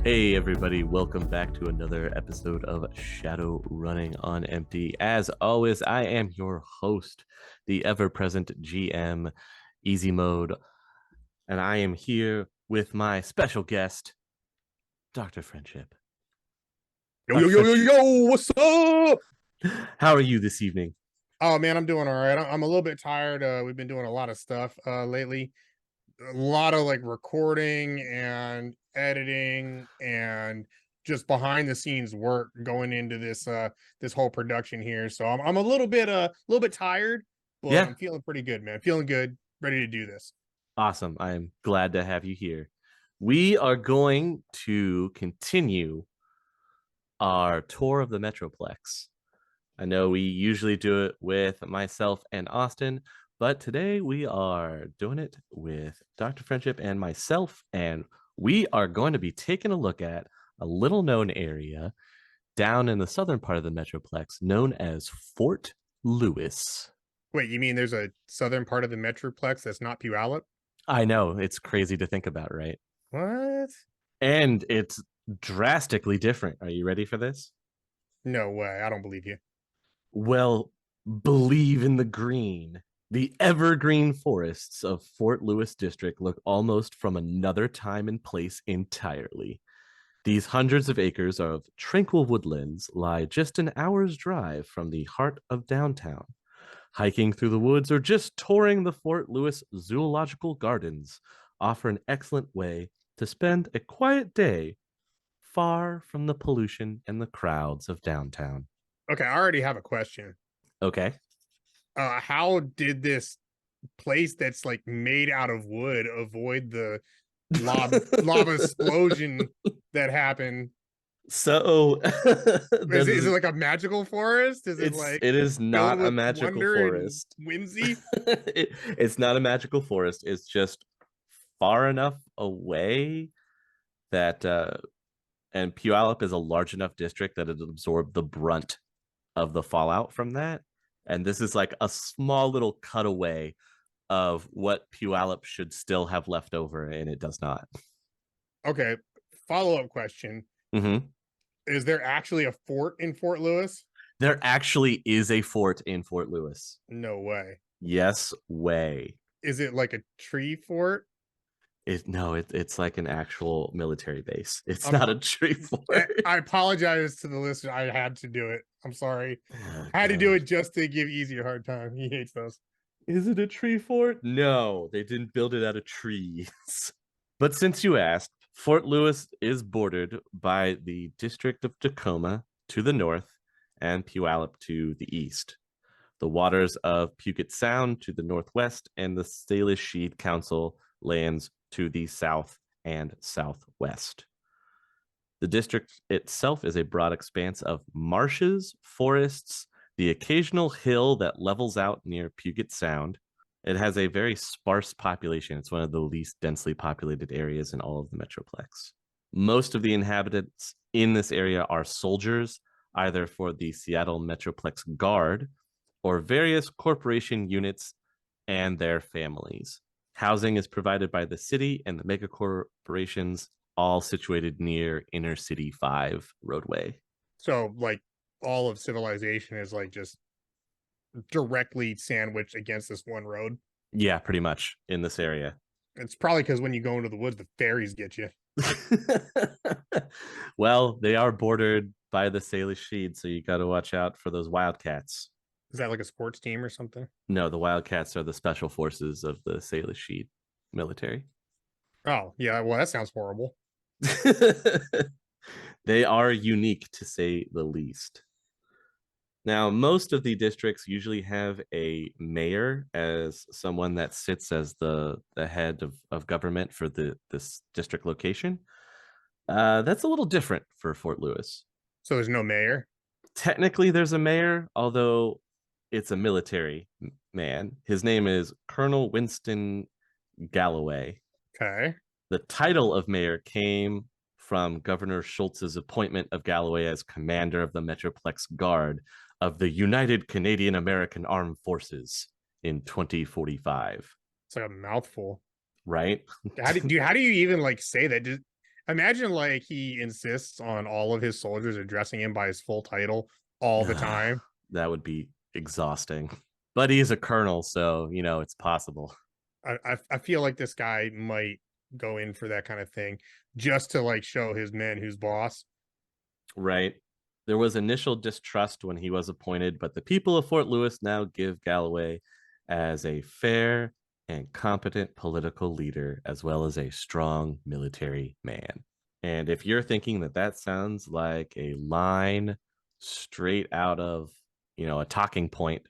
Hey everybody, welcome back to another episode of Shadowrunning on Empty. As always, I am your host, the ever-present GM, Easy Mode, and I am here with my special guest, Dr. Friendship. Yo, yo, yo, yo, yo, what's up? How are you this evening? Oh man, I'm doing all right. I'm a little bit tired. We've been doing a lot of stuff lately. A lot of like recording and editing and just behind the scenes work going into this whole production here. So I'm a little bit tired, but Yeah, I'm feeling pretty good, man. Feeling good, ready to do this. awesome. I am glad to have you here. We are going to continue our tour of the metroplex. I know we usually do it with myself and Austin, but today we are doing it with Dr. Friendship and myself, and we are going to be taking a look at a little known area down in the southern part of the metroplex known as Fort Lewis. Wait, you mean there's a southern part of the metroplex that's not Puyallup? I know it's crazy to think about, right? What? And it's drastically different. Are you ready for this? No way. I don't believe you. Well, believe in the green. The evergreen forests of Fort Lewis District look almost from another time and place entirely. These hundreds of acres of tranquil woodlands lie just an hour's drive from the heart of downtown. Hiking through the woods or just touring the Fort Lewis Zoological Gardens offer an excellent way to spend a quiet day far from the pollution and the crowds of downtown. Okay, I already have a question. Okay. How did this place that's like made out of wood avoid the lava explosion that happened? So Is it like a magical forest? Is it like it is filled not a with magical wonder and forest. whimsy? It's not a magical forest. It's just far enough away that and Puyallup is a large enough district that it absorbed the brunt of the fallout from that. And this is like a small little cutaway of what Puyallup should still have left over, and it does not. Okay, follow-up question. Mm-hmm. Is there actually a fort in Fort Lewis? There actually is a fort in Fort Lewis. No way. Yes, way. Is it like a tree fort? It's like an actual military base. It's I'm not a tree fort. I apologize to the listener. I had to do it. I'm sorry. Oh, I had to do it gosh. just to give Easy a hard time. He hates those. Is it a tree fort? No, they didn't build it out of trees. But since you asked, Fort Lewis is bordered by the District of Tacoma to the north and Puyallup to the east, the waters of Puget Sound to the northwest, and the Salish Sheet Council lands to the south and southwest. The district itself is a broad expanse of marshes, forests, the occasional hill that levels out near Puget Sound. It has a very sparse population. It's one of the least densely populated areas in all of the Metroplex. Most of the inhabitants in this area are soldiers, either for the Seattle Metroplex Guard or various corporation units and their families. Housing is provided by the city and the mega corporations, all situated near Inner City 5 roadway. So, like, all of civilization is like just directly sandwiched against this one road. Yeah, pretty much in this area. It's probably because when you go into the woods, the fairies get you. Well, they are bordered by the Salish Sheet, so you got to watch out for those wildcats. Is that like a sports team or something? No, the wildcats are the special forces of the Salish Sheet military. Oh, yeah. Well, that sounds horrible. They are unique to say the least. Now, most of the districts usually have a mayor as someone that sits as the head of government for this district location. That's a little different for Fort Lewis. So there's no mayor. Technically, there's a mayor, although it's a military man. His name is Colonel Winston Galloway. Okay. The title of mayor came from Governor Schultz's appointment of Galloway as commander of the Metroplex Guard of the United Canadian American Armed Forces in 2045. It's like a mouthful. Right? How do you even like say that? Imagine like he insists on all of his soldiers addressing him by his full title all the time. That would be exhausting. But he's a colonel, so it's possible. I feel like this guy might go in for that kind of thing just to like show his men who's boss. Right. There was initial distrust when he was appointed, but the people of Fort Lewis now give Galloway as a fair and competent political leader, as well as a strong military man. And if you're thinking that that sounds like a line straight out of, a talking point,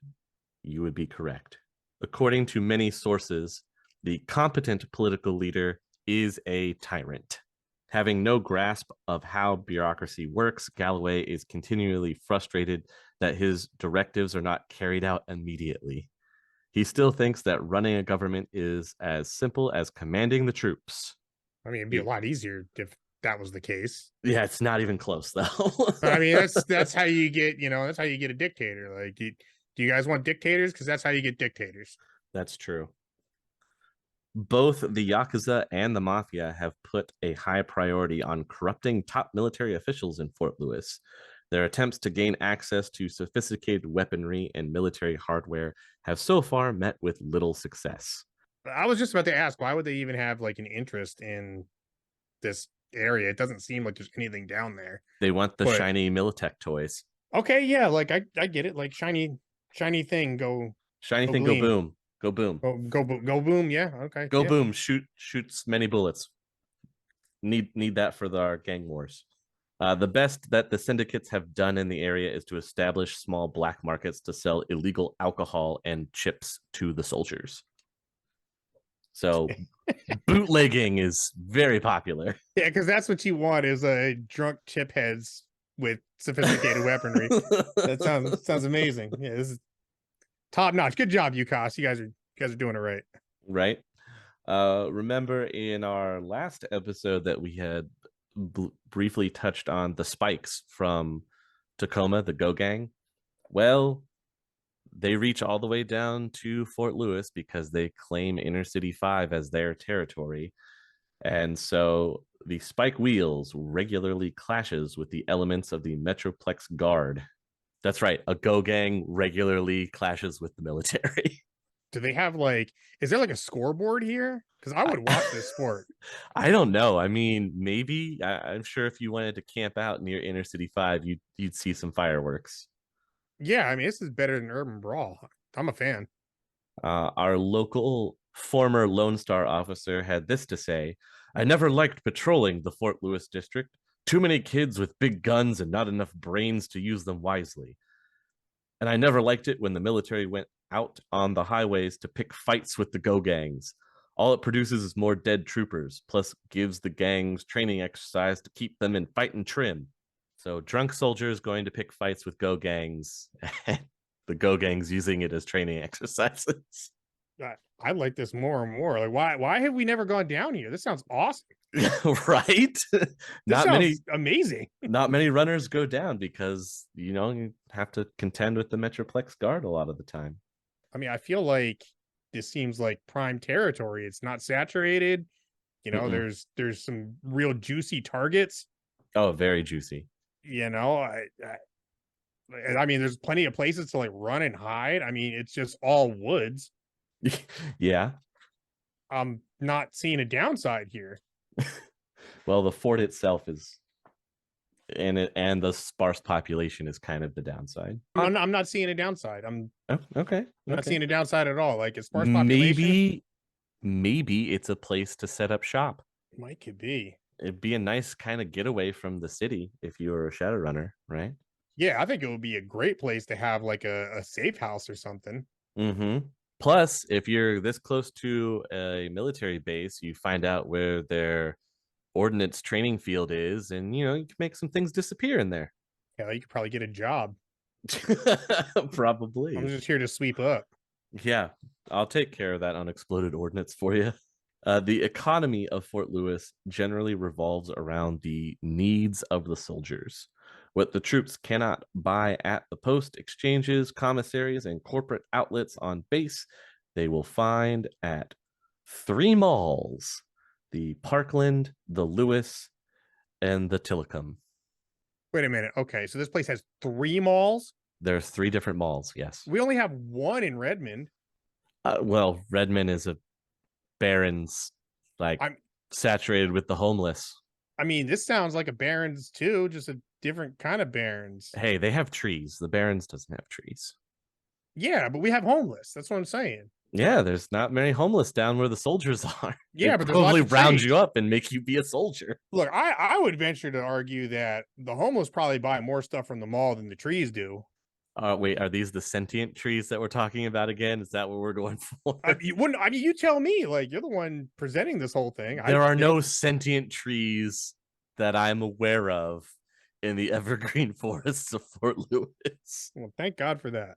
you would be correct. According to many sources, the competent political leader is a tyrant. Having no grasp of how bureaucracy works, Galloway is continually frustrated that his directives are not carried out immediately. He still thinks that running a government is as simple as commanding the troops. I mean, it'd be a lot easier if that was the case. Yeah, it's not even close though. I mean, that's how you get, that's how you get a dictator. Like, do you guys want dictators? Because that's how you get dictators. That's true. Both the Yakuza and the Mafia have put a high priority on corrupting top military officials in Fort Lewis. Their attempts to gain access to sophisticated weaponry and military hardware have so far met with little success. I was just about to ask, why would they even have like an interest in this area? It doesn't seem like there's anything down there. They want the But shiny Militech toys. okay, yeah, like I get it. Like shiny thing, Shiny go thing, go gleam, boom. Go boom. go boom. Yeah, okay, Go yeah. boom. Shoots many bullets. Need that for our gang wars. The best that the syndicates have done in the area is to establish small black markets to sell illegal alcohol and chips to the soldiers. So bootlegging is very popular. Yeah, because that's what you want is a drunk chip heads with sophisticated weaponry. That sounds amazing. Yeah, this is top notch. Good job, UCAS. You guys are doing it right. Right. Remember in our last episode that we had briefly touched on the spikes from Tacoma, the Go Gang? Well, they reach all the way down to Fort Lewis because they claim Inner City 5 as their territory. And so the Spike Wheels regularly clashes with the elements of the Metroplex Guard. That's right, a Go Gang regularly clashes with the military. Do they have like, is there like a scoreboard here? Because I would watch this sport. I don't know. I mean, maybe. I'm sure if you wanted to camp out near Inner City 5, you'd see some fireworks. Yeah, I mean, this is better than Urban Brawl. I'm a fan. Our local former Lone Star officer had this to say: I never liked patrolling the Fort Lewis district. Too many kids with big guns and not enough brains to use them wisely. And I never liked it when the military went out on the highways to pick fights with the Go gangs. All it produces is more dead troopers, plus gives the gangs training exercise to keep them in fighting trim. So drunk soldiers going to pick fights with Go gangs, and the Go gangs using it as training exercises. I like this more and more. Like, why have we never gone down here? This sounds awesome. Right? This Not sounds many amazing. not many runners go down because you have to contend with the Metroplex Guard a lot of the time. I mean, I feel like this seems like prime territory. It's not saturated. Mm-mm. There's some real juicy targets. Oh, very juicy. I mean, there's plenty of places to like run and hide. I mean, it's just all woods. Yeah. I'm not seeing a downside here. Well, the fort itself is and the sparse population is kind of the downside. I'm not seeing a downside. Oh, okay. I'm not seeing a downside at all. Like, as sparse Maybe population, maybe it's a place to set up shop. might could be. It'd be a nice kind of getaway from the city if you were a Shadowrunner, right? Yeah, I think it would be a great place to have like a safe house or something. Mm-hmm. Plus, if you're this close to a military base, you find out where their ordnance training field is, and you can make some things disappear in there. Yeah, you could probably get a job. I'm Probably. just here to sweep up. Yeah, I'll take care of that unexploded ordnance for you. The economy of Fort Lewis generally revolves around the needs of the soldiers. What the troops cannot buy at the post exchanges, commissaries, and corporate outlets on base, they will find at three malls: the Parkland, the Lewis, and the Tillicum. Wait a minute. Okay, so this place has 3 malls. There's 3 different malls. Yes. We only have one in Redmond. Well, Redmond is a barrens, like I'm. saturated with the homeless. I mean, this sounds like a Barons too, just a different kind of Barons. Hey, they have trees. The barrens doesn't have trees. Yeah, but we have homeless. That's what I'm saying. Yeah, there's not many homeless down where the soldiers are. Yeah, They'd but there's probably lots of round you trees. up and make you be a soldier. Look, I would venture to argue that the homeless probably buy more stuff from the mall than the trees do. Wait, are these the sentient trees that we're talking about again? Is that what we're going for? You wouldn't. I mean, you tell me. Like you're the one presenting this whole thing. I There are no think. sentient trees that I'm aware of in the evergreen forests of Fort Lewis. Well, thank God for that.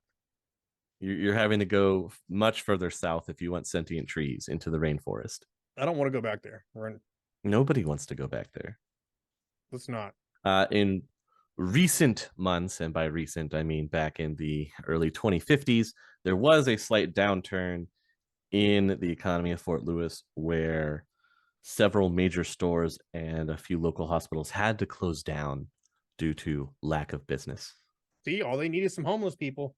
You're having to go much further south if you want sentient trees into the rainforest. I don't want to go back there. Nobody wants to go back there. Let's not. In recent months, and by recent, I mean back in the early 2050s, there was a slight downturn in the economy of Fort Lewis where several major stores and a few local hospitals had to close down due to lack of business. See, all they need is some homeless people.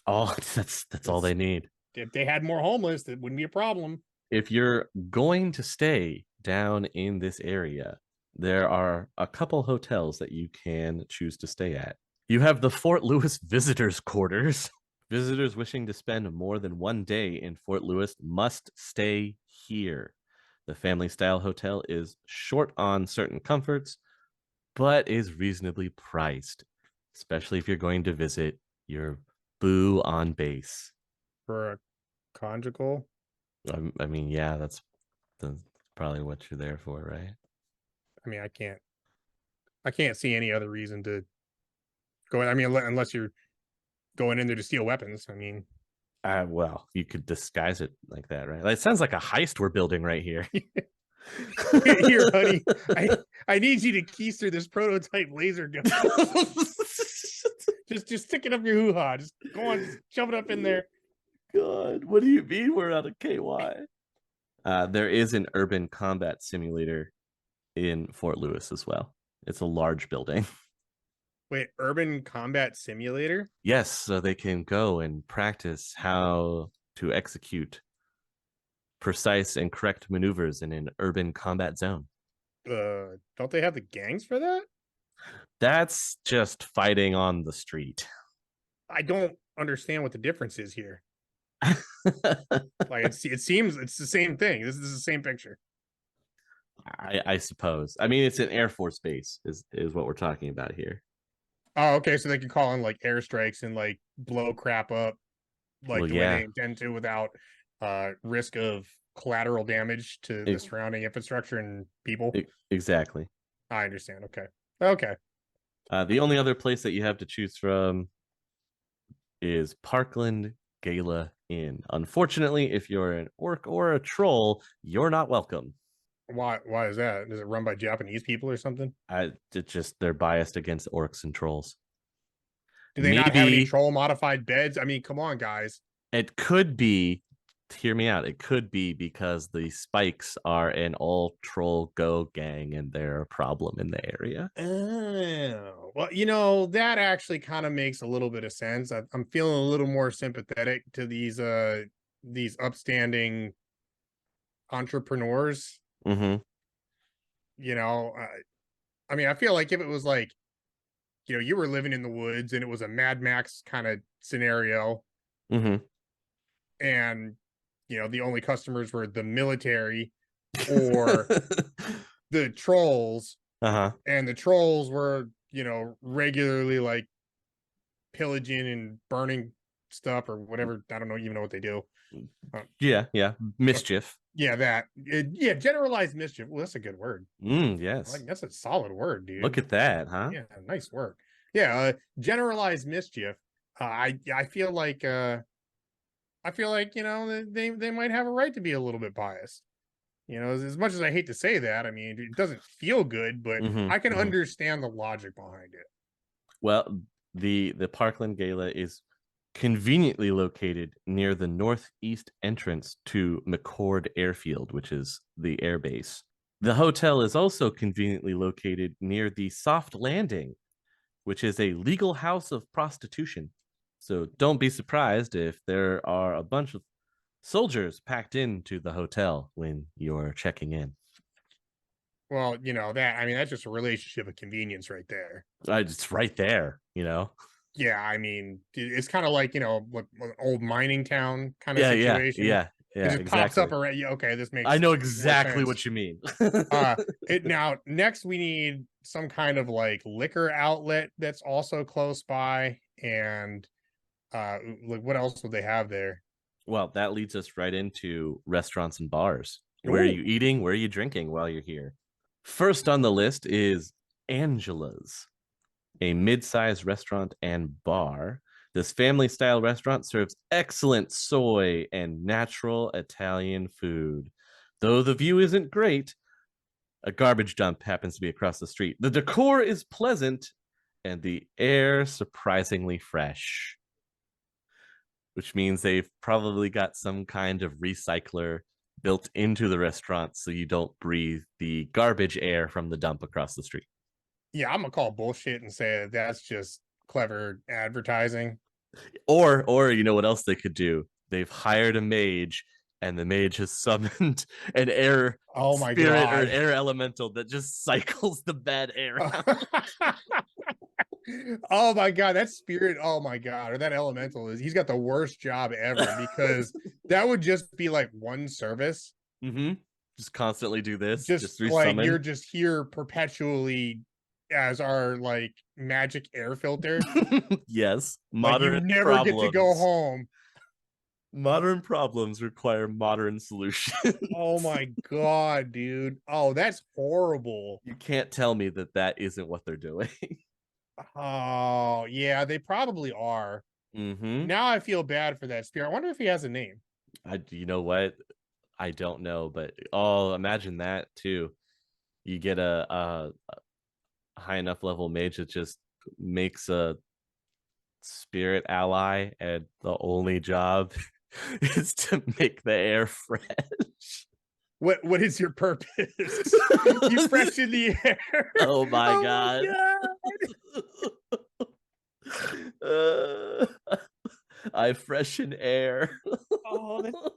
Oh, that's all they need. If they had more homeless, it wouldn't be a problem. If you're going to stay down in this area, there are a couple hotels that you can choose to stay at. You have the Fort Lewis Visitors Quarters. Visitors wishing to spend more than one day in Fort Lewis must stay here. The family style hotel is short on certain comforts, but is reasonably priced, especially if you're going to visit your boo on base. For a conjugal. I mean, yeah, that's probably what you're there for, right? I mean, I can't see any other reason to go in. I mean, unless you're going in there to steal weapons. I mean, Well, you could disguise it like that, right? It sounds like a heist we're building right here. here, honey, I need you to keister this prototype laser gun. just stick it up your hoo-ha. Just go on, just shove it up in there. God, what do you mean we're out of KY? There is an urban combat simulator in Fort Lewis as well. It's a large building. Wait, urban combat simulator? Yes, so they can go and practice how to execute precise and correct maneuvers in an urban combat zone. Don't they have the gangs for that? That's just fighting on the street. I don't understand what the difference is here. Like it seems it's the same thing. This is the same picture. I suppose. I mean, it's an Air Force base is what we're talking about here. Oh, okay. So they can call in like airstrikes and like blow crap up like Well, the way they intend to without risk of collateral damage to the surrounding infrastructure and people. Exactly. I understand. Okay. Okay. The only other place that you have to choose from is Parkland Gala Inn. Unfortunately, if you're an orc or a troll, you're not welcome. Why is that? Is it run by Japanese people or something? It's just they're biased against orcs and trolls. Do they not have any troll modified beds? I mean, come on, guys. It could be, hear me out. It could be because the Spikes are an all troll go gang and they're a problem in the area. Oh, well, you know, that actually kind of makes a little bit of sense. I'm feeling a little more sympathetic to these upstanding entrepreneurs. Mm-hmm. You know, I mean, I feel like if it was like, you know, you were living in the woods and it was a Mad Max kind of scenario, mm-hmm. and you know, the only customers were the military or the trolls, and the trolls were, you know, regularly like pillaging and burning stuff or whatever. I don't know, even know what they do. Yeah, mischief. Yeah, generalized mischief. Well, that's a good word. Yes, like that's a solid word, dude. Look at that, huh? Yeah, nice work. Yeah, generalized mischief. I feel like you know they might have a right to be a little bit biased. You know, as much as I hate to say that, I mean it doesn't feel good, but I can understand the logic behind it. Well, the Parkland Gala is conveniently located near the northeast entrance to McCord Airfield, which is the air base. The hotel is also conveniently located near the Soft Landing, which is a legal house of prostitution. So don't be surprised if there are a bunch of soldiers packed into the hotel when you're checking in. Well, that I mean, that's just a relationship of convenience right there. It's right there, you know? Yeah, I mean, it's kind of like, what an old mining town kind of Yeah, yeah, situation. yeah, It yeah, just pops up exactly. already. Yeah, okay, this I makes know more exactly sense. what you mean. It now next we need some kind of like liquor outlet that's also close by, and like what else would they have there? Well, that leads us right into restaurants and bars. Where are Oh, you eating? Where are you drinking while you're here? First on the list is Angela's, a mid-sized restaurant and bar. This family-style restaurant serves excellent soy and natural Italian food. Though the view isn't great, a garbage dump happens to be across the street. The decor is pleasant and the air surprisingly fresh, which means they've probably got some kind of recycler built into the restaurant so you don't breathe the garbage air from the dump across the street. yeah, I'm gonna call bullshit and say that that's just clever advertising. Or you know what else they could do? They've hired a mage, and the mage has summoned an air Oh my spirit or god. air elemental that just cycles the bad air out. Oh my god, that spirit, oh my god, or that elemental he's got the worst job ever, because that would just be like one service. Mm-hmm. Just constantly do this, Just just like you're resummon. just here perpetually as our like magic air filter. Yes, Like you modern never get to go problems. home. Modern problems require modern Oh solutions. my god, dude. Oh, that's horrible. You can't tell me that that isn't what they're doing. Oh, yeah, they probably are. Mm-hmm. Now I feel bad for that spirit. I wonder if he has a name. You know what? I don't know, but oh, imagine that too. You get a high enough level mage that just makes a spirit ally, and the only job is to make the air fresh. What is your purpose? You freshen the air. Oh my Oh my god. god. uh, I freshen air. Oh, that's so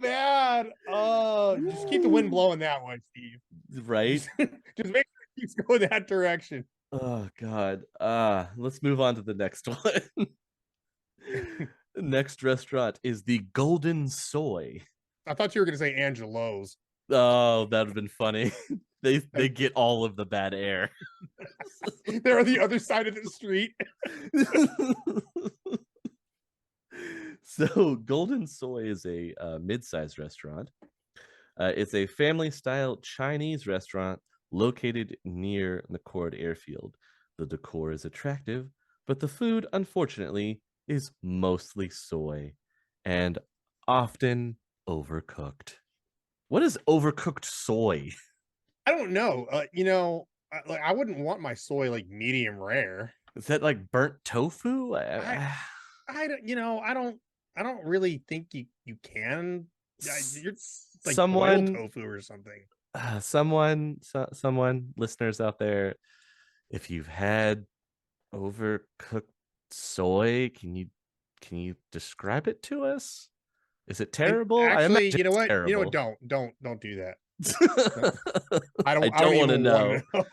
bad. Oh, just keep the wind blowing that one, Steve. Right? Just make sure it keeps going that direction. Oh god. Let's move on to the next one. The next restaurant is the Golden Soy. I thought you were gonna say Angelo's. Oh, that would have been funny. They get all of the bad air. They're on the other side of the street. So Golden Soy is a mid-sized restaurant. It's a family-style Chinese restaurant located near McCord Airfield. The decor is attractive, but the food, unfortunately, is mostly soy and often overcooked. What is overcooked soy? I don't know. Like I wouldn't want my soy like medium rare. Is that like burnt tofu? I I don't I don't really think you can. You're like boiled Someone, tofu or something. someone, listeners out there, if you've had overcooked soy, can you describe it to us? Is it And terrible? I actually, imagine you know it's what? You know what? terrible. Don't do that. No, I I don't don't want to even want know. to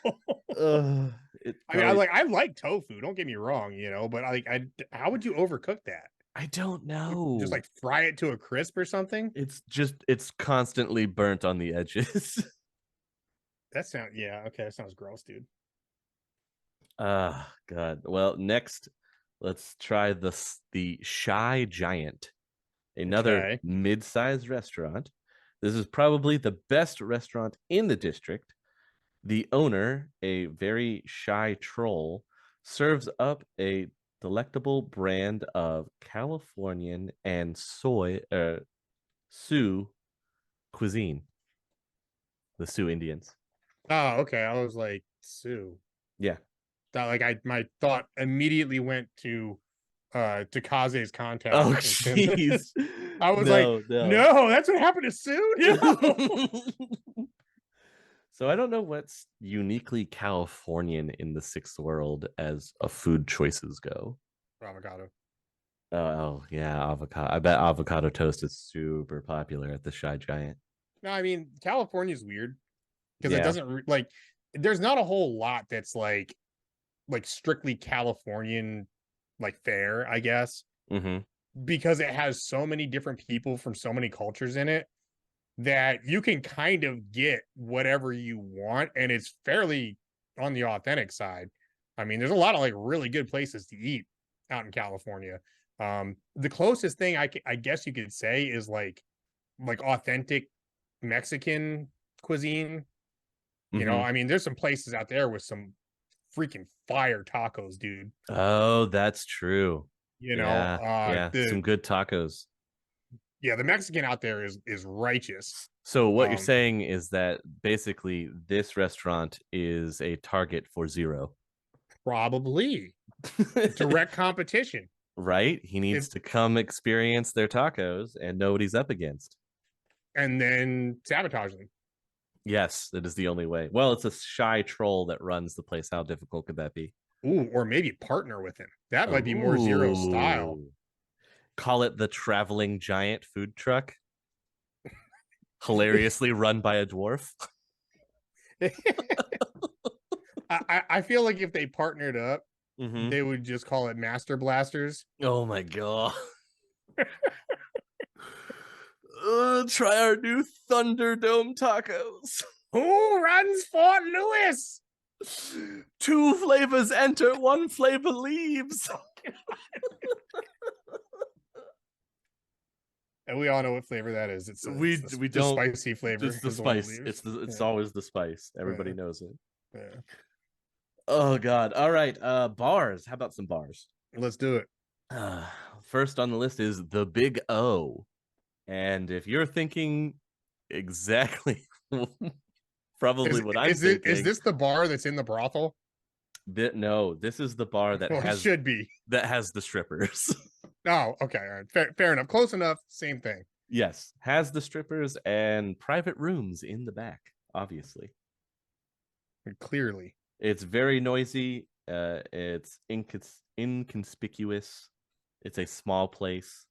know. It I mean, I probably. like I like tofu. Don't get me wrong, but how would you overcook that? I don't Just know. like fry it to a crisp or something? It's constantly burnt on the edges. Yeah, okay, that sounds gross, dude. Ah, God. Well, next, let's try the Shy Giant, another Okay. mid-sized restaurant. This is probably the best restaurant in the district. The owner, a very shy troll, serves up a delectable brand of Californian and Sioux cuisine, the Sioux Indians. Oh, okay. I was like, Sue. Yeah. That like my thought immediately went to Kaze's Oh, contact in Finland. jeez. I was like, No, no. no, that's what happened to Sue. No. So I don't know what's uniquely Californian in the sixth world as a food choices go. Avocado. Oh yeah, avocado. I bet avocado toast is super popular at the Shy Giant. No, I mean California's weird because it Yeah. doesn't like. There's not a whole lot that's like strictly Californian like fare, I guess, Mm-hmm. because it has so many different people from so many cultures in it that you can kind of get whatever you want, and it's fairly on the authentic side. I mean, there's a lot of like really good places to eat out in California. The closest thing I guess you could say is like authentic Mexican cuisine. You know, Mm-hmm. I mean, there's some places out there with some freaking fire tacos, dude. Oh, that's true. You know, Yeah, yeah. Some good tacos. the Mexican out there is righteous. So what you're Um, saying is that basically this restaurant is a target for Zero. Probably direct competition. Right? He needs If to come experience their tacos and know what he's up against. and then sabotage them. Yes, that is the only way. Well, it's a shy troll that runs the place. How difficult could that be? Ooh, or maybe partner with him. That might be more Zero style. Ooh. Call it the traveling giant food truck, hilariously run by a dwarf. I feel like if they partnered up, Mm-hmm. they would just call it Master Blasters. Oh my god. Try our new Thunderdome tacos. Who runs Fort Lewis? Two flavors enter, one flavor leaves. And we all know what flavor that is. We the don't. spicy flavor It's the is the one that spice. leaves. It's Yeah, always the spice. Everybody yeah, knows it. yeah. Oh god. All right. Bars. How about some bars? Let's do it. Uh, First on the list is the Big O. And if you're thinking exactly probably what I'm Is thinking, this the bar that's in the brothel? no, this is the bar Or it should be. that has the strippers. Oh, okay. All right. Fair enough. Close enough. Same thing. Yes, has the strippers and private rooms in the back, obviously. Clearly. It's very noisy. It's inconspicuous. It's a small place.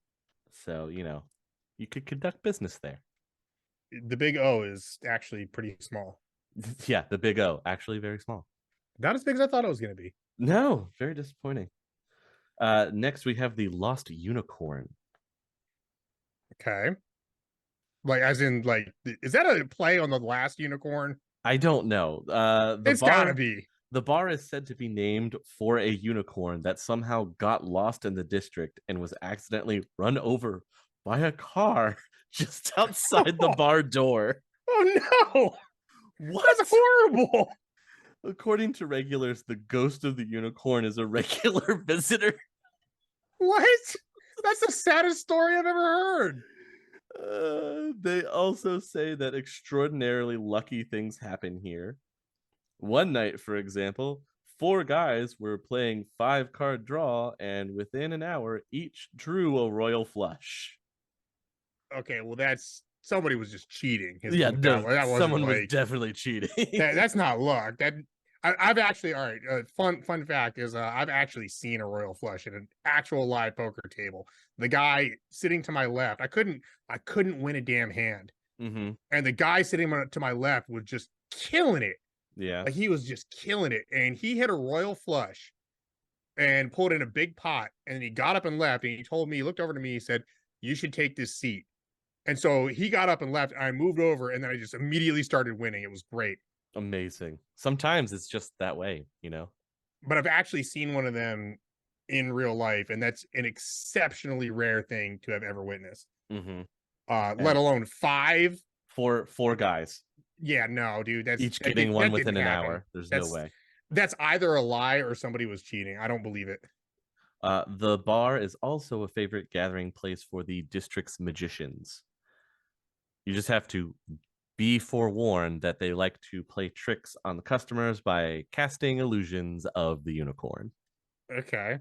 So, you could conduct business there. The big O is actually pretty small. Yeah, the Big O, actually very small. Not as big as I thought it was going to be. No, very disappointing. Next, we have the Lost Unicorn. Okay. Like, as in, like, is that a play on the last unicorn? I don't know. It's gotta be. The bar is said to be named for a unicorn that somehow got lost in the district and was accidentally run over by a car just outside the bar door. Oh no! What? That's horrible. According to regulars, the ghost of the unicorn is a regular visitor. What? That's the saddest story I've ever heard. They also say that extraordinarily lucky things happen here. One night, for example, four guys were playing 5 card draw, and within an hour, each drew a royal flush. Okay, well, that's somebody was just cheating. Is Yeah, what no, that wasn't someone was like definitely cheating. that's not luck. I've actually all right. Fun fact is I've actually seen a royal flush at an actual live poker table. The guy sitting to my left, I couldn't win a damn hand, Mm-hmm. and the guy sitting to my left was just killing it. Yeah. Like he was just killing it, and he hit a royal flush and pulled in a big pot, and he got up and left, and he told me, he looked over to me, he said, "You should take this seat." And so he got up and left. I moved over, and then I just immediately started winning. It was great. Amazing. Sometimes it's just that way. But I've actually seen one of them in real life, and that's an exceptionally rare thing to have ever witnessed. Mm-hmm. Let alone five. Four guys, Yeah, no, dude, each getting one that within didn't an happen. hour. There's no way. That's either a lie or somebody was cheating. I don't believe it. The bar is also a favorite gathering place for the district's magicians. You just have to be forewarned that they like to play tricks on the customers by casting illusions of the unicorn. Okay.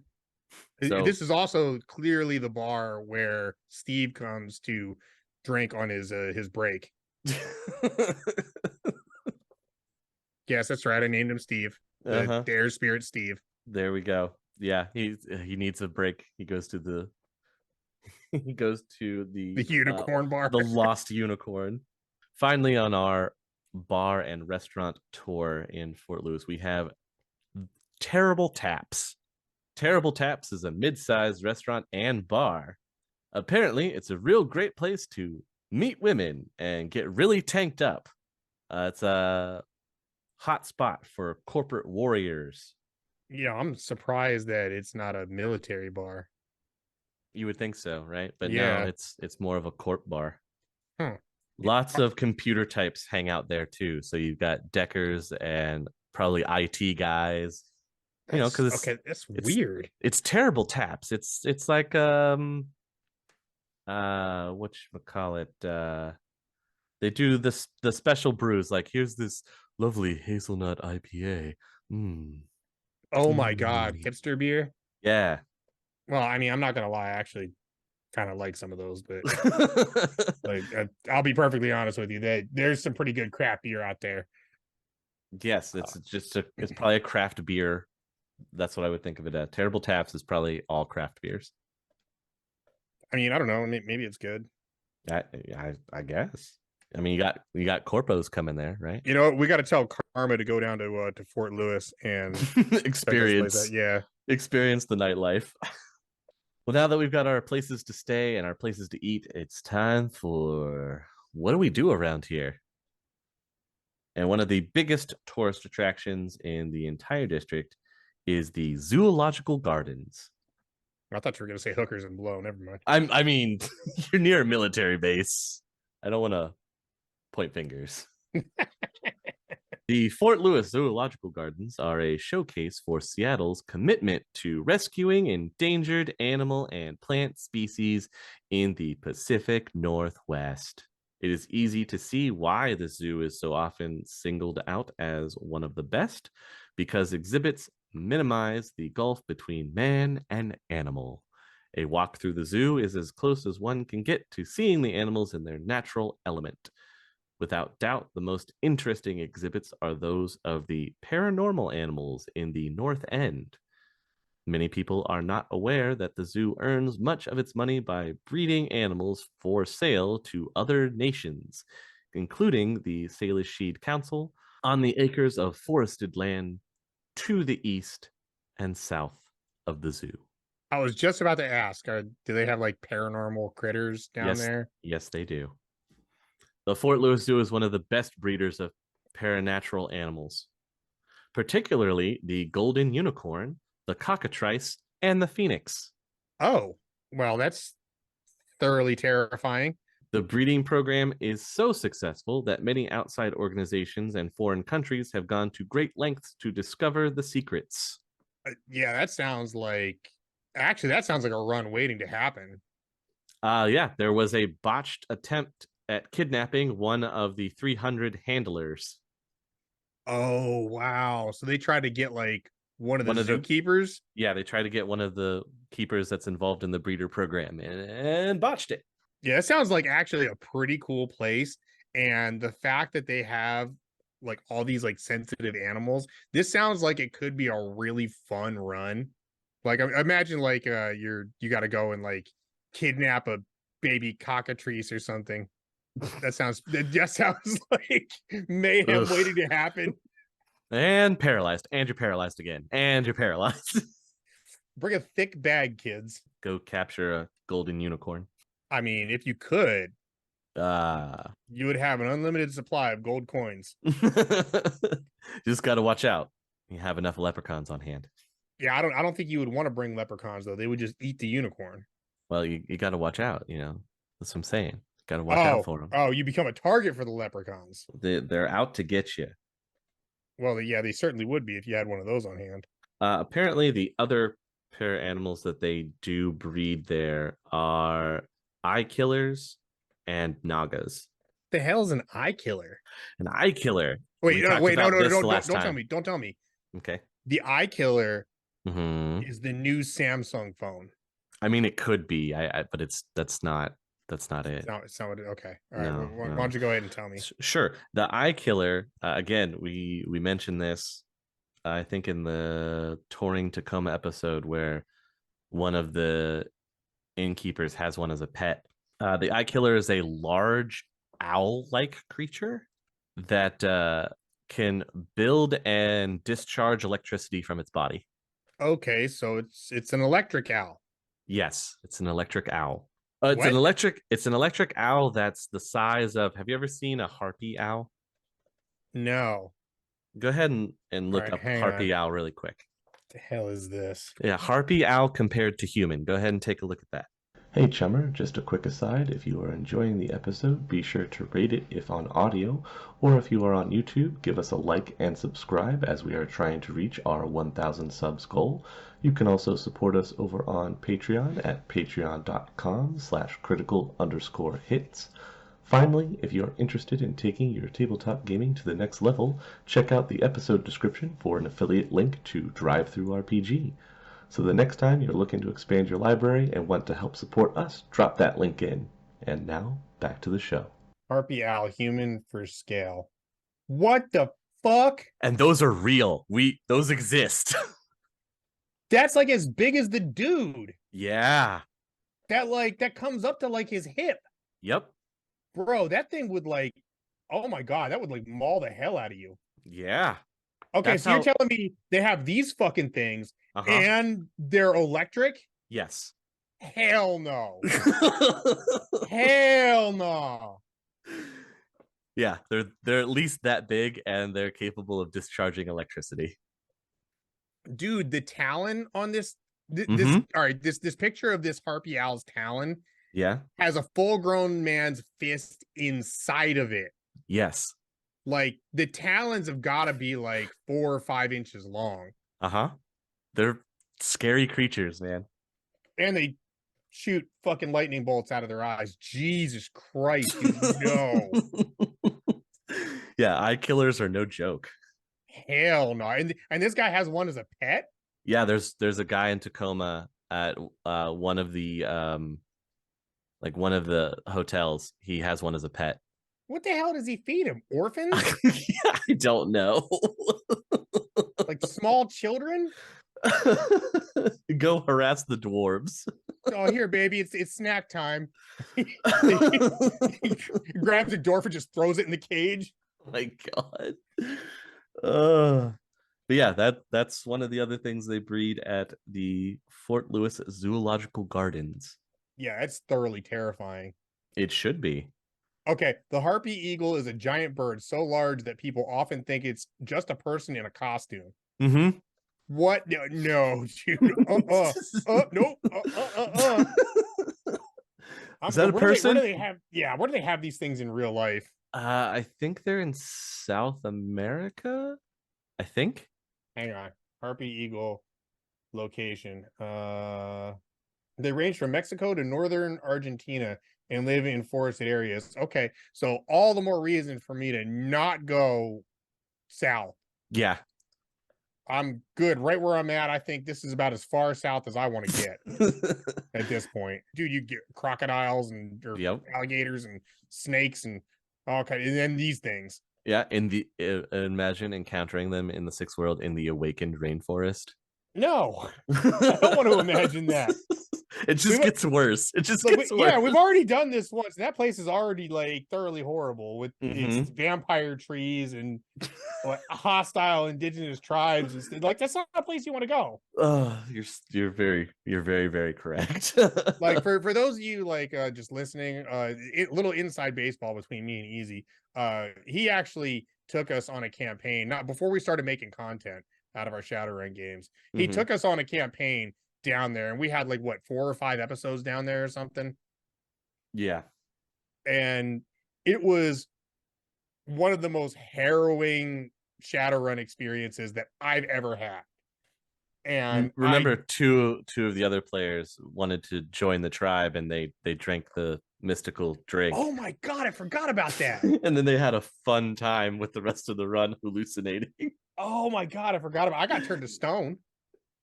So This is also clearly the bar where Steve comes to drink on his break. Yes, that's right. I named him Steve. The Uh-huh. Dare Spirit Steve. There we go. Yeah, he needs a break. He goes to the he goes to The unicorn bar. the Lost Unicorn. Finally, on our bar and restaurant tour in Fort Lewis, we have Terrible Taps. Terrible Taps is a mid-sized restaurant and bar. Apparently, it's a real great place to meet women and get really tanked up. It's a hot spot for corporate warriors. I'm surprised that it's not a military bar. You would think so, right? But no, Yeah. it's more of a corp bar. Huh. Lots of computer types hang out there too. So you've got deckers and probably IT guys. You know, That's because okay. That's it's weird. it's terrible taps. It's like what you call it? They do this the special brews. Like here's this lovely hazelnut IPA. Mm. Oh my god, Mm. hipster beer. Yeah. Well, I mean, I'm not gonna lie. I actually kind of like some of those, but like, I'll be perfectly honest with you. That there's some pretty good craft beer out there. Yes, it's probably a craft beer. That's what I would think of it as. Terrible Taps is probably all craft beers. I mean, I don't know. Maybe it's good. I guess. I mean, you got corpos coming there, right? You know, we got to tell Karma to go down to Fort Lewis and check this place out. experience Yeah. experience the nightlife. Well, now that we've got our places to stay and our places to eat, it's time for what do we do around here? And one of the biggest tourist attractions in the entire district is the zoological gardens. I thought you were gonna say hookers and blow. Never mind. I mean, you're near a military base. I don't want to point fingers. The Fort Lewis Zoological Gardens are a showcase for Seattle's commitment to rescuing endangered animal and plant species in the Pacific Northwest. It is easy to see why the zoo is so often singled out as one of the best, because exhibits minimize the gulf between man and animal. A walk through the zoo is as close as one can get to seeing the animals in their natural element. Without doubt, the most interesting exhibits are those of the paranormal animals in the North End. Many people are not aware that the zoo earns much of its money by breeding animals for sale to other nations, including the Salish Sheed Council, on the acres of forested land to the east and south of the zoo. I was just about to ask, do they have like paranormal critters down Yes, there? yes, they do. The Fort Lewis Zoo is one of the best breeders of paranatural animals, particularly the golden unicorn, the cockatrice, and the phoenix. Oh, well, that's thoroughly terrifying. The breeding program is so successful that many outside organizations and foreign countries have gone to great lengths to discover the secrets. Yeah, that sounds like that sounds like a run waiting to happen. Yeah, there was a botched attempt at kidnapping one of the 300 handlers. Oh, wow. So they tried to get like one of the One of the zookeepers? Yeah, they tried to get one of the keepers that's involved in the breeder program and botched it. Yeah, it sounds like actually a pretty cool place. And the fact that they have like all these like sensitive animals, this sounds like it could be a really fun run. Like imagine like you got to go and like kidnap a baby cockatrice or something. That just sounds like mayhem Ugh. waiting to happen. And paralyzed. And you're paralyzed again. And you're paralyzed. Bring a thick bag, kids. Go capture a golden unicorn. I mean, if you could, Ah. you would have an unlimited supply of gold coins. Just got to watch out. You have enough leprechauns on hand. Yeah, I don't think you would want to bring leprechauns though. They would just eat the unicorn. Well, you got to watch out. That's what I'm saying. Got to watch out for them. Oh, you become a target for the leprechauns. They're out to get you. Well, yeah, they certainly would be if you had one of those on hand. Apparently, the other pair animals that they do breed there are eye killers and nagas. The hell's an eye killer? An eye killer. Wait, no, don't tell me. Don't tell me. Okay. The eye killer Mm-hmm. is the new Samsung phone. I mean, it could be, but that's not. That's not it. It's not what okay. All right. No, Why no. don't you go ahead and tell me? Sure. The eye killer. Again, we mentioned this. I think in the touring Tacoma episode where one of the innkeepers has one as a pet. The eye killer is a large owl-like creature that can build and discharge electricity from its body. Okay, so it's an electric owl. Yes, it's an electric owl. What? It's an electric owl that's the size of. Have you ever seen a harpy owl? No. Go ahead and All look right, up hang on. harpy owl really quick. What the hell is this? Yeah, harpy owl compared to human. Go ahead and take a look at that. Hey Chummer, just a quick aside, if you are enjoying the episode, be sure to rate it if on audio, or if you are on YouTube, give us a like and subscribe as we are trying to reach our 1,000 subs goal. You can also support us over on Patreon at patreon.com/critical_hits. Finally, if you are interested in taking your tabletop gaming to the next level, check out the episode description for an affiliate link to DriveThruRPG. So the next time you're looking to expand your library and want to help support us, drop that link in. And now, back to the show. Harpy owl, human for scale. What the fuck? And those are real. Those exist. That's like as big as the dude. Yeah. That comes up to like his hip. Yep. Bro, that thing would like, oh my God, that would like maul the hell out of you. Yeah. Okay, so you're telling me they have these fucking things and they're electric? Yes. Hell no. Hell no. Yeah, they're at least that big and they're capable of discharging electricity. Dude, the talon on this all right, this picture of this harpy owl's talon has a full-grown man's fist inside of it. Yes. Like the talons have got to be like 4 or 5 inches long. They're scary creatures, man. And they shoot fucking lightning bolts out of their eyes. Jesus Christ, dude, no. Yeah, eye killers are no joke. Hell no. And this guy has one as a pet? Yeah, there's a guy in Tacoma at one of the hotels. He has one as a pet. What the hell does he feed him? Orphans? I don't know. Like small children? Go harass the dwarves. Oh, here, baby, it's snack time. He grabs a dwarf and just throws it in the cage. Oh my God. But yeah, that's one of the other things they breed at the Fort Lewis Zoological Gardens. Yeah, it's thoroughly terrifying. It should be. Okay, the harpy eagle is a giant bird so large that people often think it's just a person in a costume. What? No, dude. Nope. Is that a person? Where do they have? Yeah, where do they have these things in real life? I think they're in South America. I think. Hang on, harpy eagle location. They range from Mexico to northern Argentina and live in forested areas. Okay, so all the more reason for me to not go south. Yeah. I'm good right where I'm at. I think this is about as far south as I want to get at this point. Dude, you get crocodiles and alligators and snakes and okay, and then these things. Yeah, imagine encountering them in the Sixth World in the awakened rainforest. No, I don't want to imagine that. It just gets worse. It just gets worse. Yeah, we've already done this once. That place is already like thoroughly horrible with its vampire trees and like, hostile indigenous tribes. And like that's not a place you want to go. You're very very correct. Like for those of you like just listening, little inside baseball between me and Easy. He actually took us on a campaign not before we started making content out of our Shadowrun games. He took us on a campaign down there, and we had like what 4 or 5 episodes down there or something. Yeah, and it was one of the most harrowing Shadowrun experiences that I've ever had. And remember, two of the other players wanted to join the tribe, and they drank the mystical drink. Oh my God, I forgot about that. And then they had a fun time with the rest of the run hallucinating. Oh my God, I forgot about. I got turned to stone.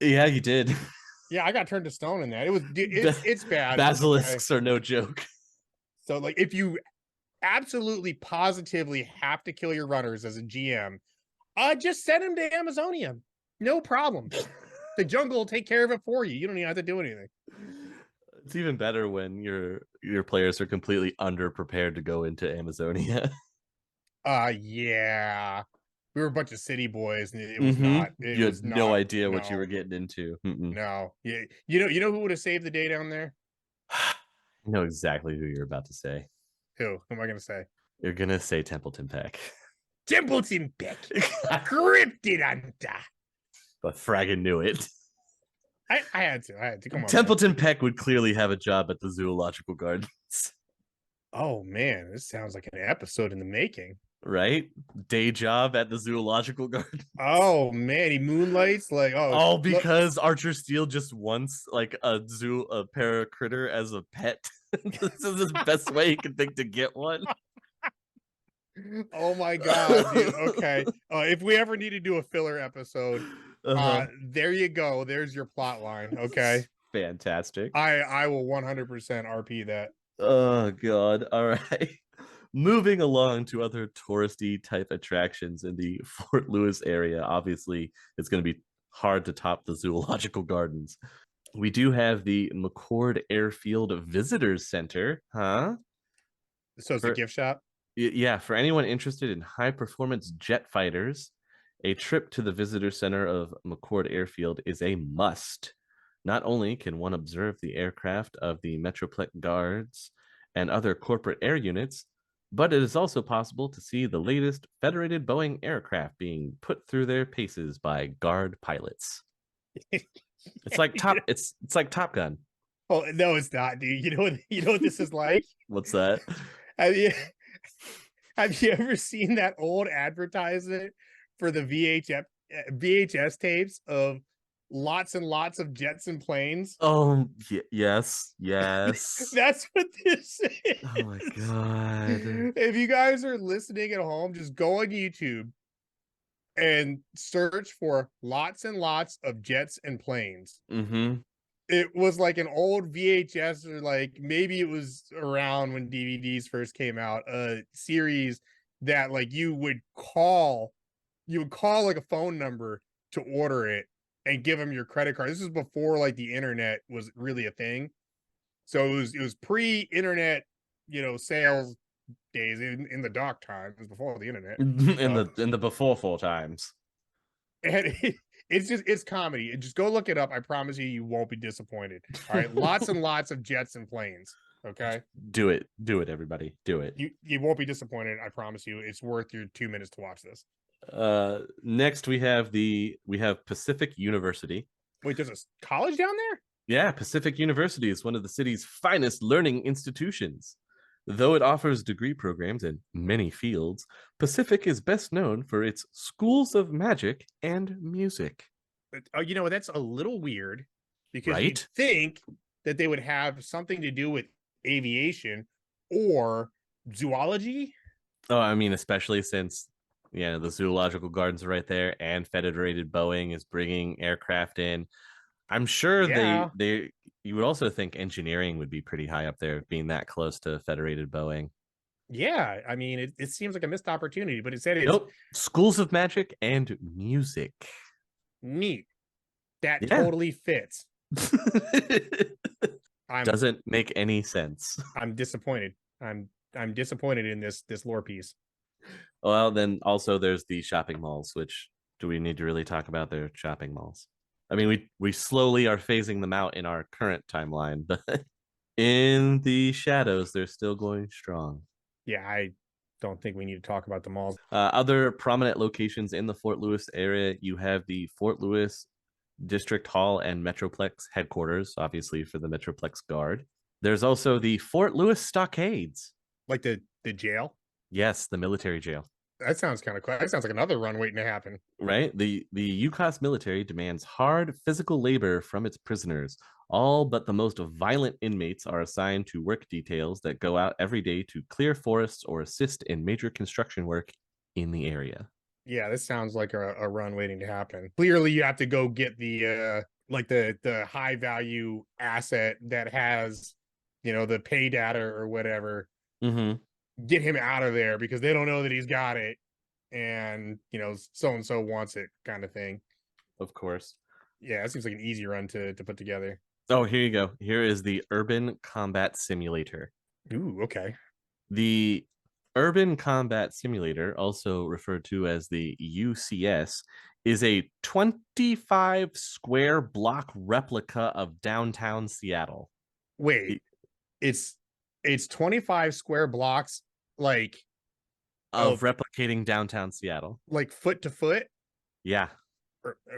Yeah, you did. Yeah, I got turned to stone in that. It's bad. Basilisks are no joke. So like if you absolutely positively have to kill your runners as a GM, just send them to Amazonia. No problem. The jungle will take care of it for you. You don't even have to do anything. It's even better when your players are completely underprepared to go into Amazonia. Yeah. We were a bunch of city boys, and it You was had no not, idea what you no, were getting into. no. Yeah. You know who would have saved the day down there? I know exactly who you're about to say. Who am I gonna say? You're gonna say Templeton Peck. Templeton Peck. Cryptid Hunter. But fragging knew it. I had to. I had to. Come on, man. Templeton Peck would clearly have a job at the zoological gardens. Oh man, this sounds like an episode in the making. Right? Day job at the zoological garden. Oh man, he moonlights like, oh All look. because Archer Steele just wants like a paracritter as a pet. This is his best way he can think to get one. Oh my god, dude. Okay. If we ever need to do a filler episode, there you go. There's your plot line. Okay. Fantastic. I will 100% RP that. Oh god. All right. Moving along to other touristy type attractions in the Fort Lewis area. Obviously, it's going to be hard to top the zoological gardens. We do have the McCord Airfield Visitors Center, huh? So it's a For gift shop. yeah, for anyone interested in high performance jet fighters, a trip to the visitor center of McCord Airfield is a must. Not only can one observe the aircraft of the metroplex guards and other corporate air units, but it is also possible to see the latest Federated Boeing aircraft being put through their paces by guard pilots. It's like it's like Top Gun. Oh no, it's not, dude. You know what this is like? What's that? Have you have you ever seen that old advertisement for the VHS tapes of lots and lots of jets and planes? Oh, yes, yes. That's what this Oh my is. god. If you guys are listening at home, just go on YouTube and search for lots and lots of jets and planes. Mm-hmm. It was like an old VHS, or like maybe it was around when DVDs first came out, a series that like you would call like a phone number to order it and give them your credit card. This is before like the internet was really a thing. So it was pre-internet, sales days in the dark times before the internet. In the before full times. And it's comedy. And just go look it up. I promise you, you won't be disappointed. All right, lots and lots of jets and planes. Okay, Do it, everybody, do it. you won't be disappointed. I promise you, it's worth your 2 minutes to watch this. Next we have Pacific University. Wait, there's a college down there? Yeah, Pacific University is one of the city's finest learning institutions. Though it offers degree programs in many fields, Pacific is best known for its schools of magic and music. Oh, that's a little weird, because you'd Right? think that they would have something to do with aviation or zoology. Oh, I mean, especially since the zoological gardens are right there, and Federated Boeing is bringing aircraft in. I'm sure Yeah, they you would also think engineering would be pretty high up there, being that close to Federated Boeing. yeah. I mean, it seems like a missed opportunity, but it said it's Nope. Schools of magic and music. neat. That Yeah. totally fits. I'm Doesn't make any sense. I'm disappointed. I'm disappointed in this lore piece. Well, then also there's the shopping malls, which do we need to really talk about their shopping malls? I mean, we slowly are phasing them out in our current timeline, but in the shadows, they're still going strong. Yeah, I don't think we need to talk about the malls. Other prominent locations in the Fort Lewis area, you have the Fort Lewis District Hall and Metroplex headquarters, obviously for the Metroplex Guard. There's also the Fort Lewis Stockades. Like the jail. Yes, the military jail. That sounds kind of cool. That sounds like another run waiting to happen. Right? The UCOS military demands hard physical labor from its prisoners. All but the most violent inmates are assigned to work details that go out every day to clear forests or assist in major construction work in the area. Yeah, this sounds like a run waiting to happen. Clearly, you have to go get the the high value asset that has, the pay data or whatever Mm-hmm. get him out of there because they don't know that he's got it, and so and so wants it, kind of thing. Of course. Yeah, it seems like an easy run to put together. Oh, here you go. Here is the Urban Combat Simulator. Ooh, okay. The Urban Combat Simulator, also referred to as the UCS, is a 25 square block replica of downtown Seattle. Wait, it's 25 square blocks, like Of of replicating downtown Seattle. foot to foot. Yeah.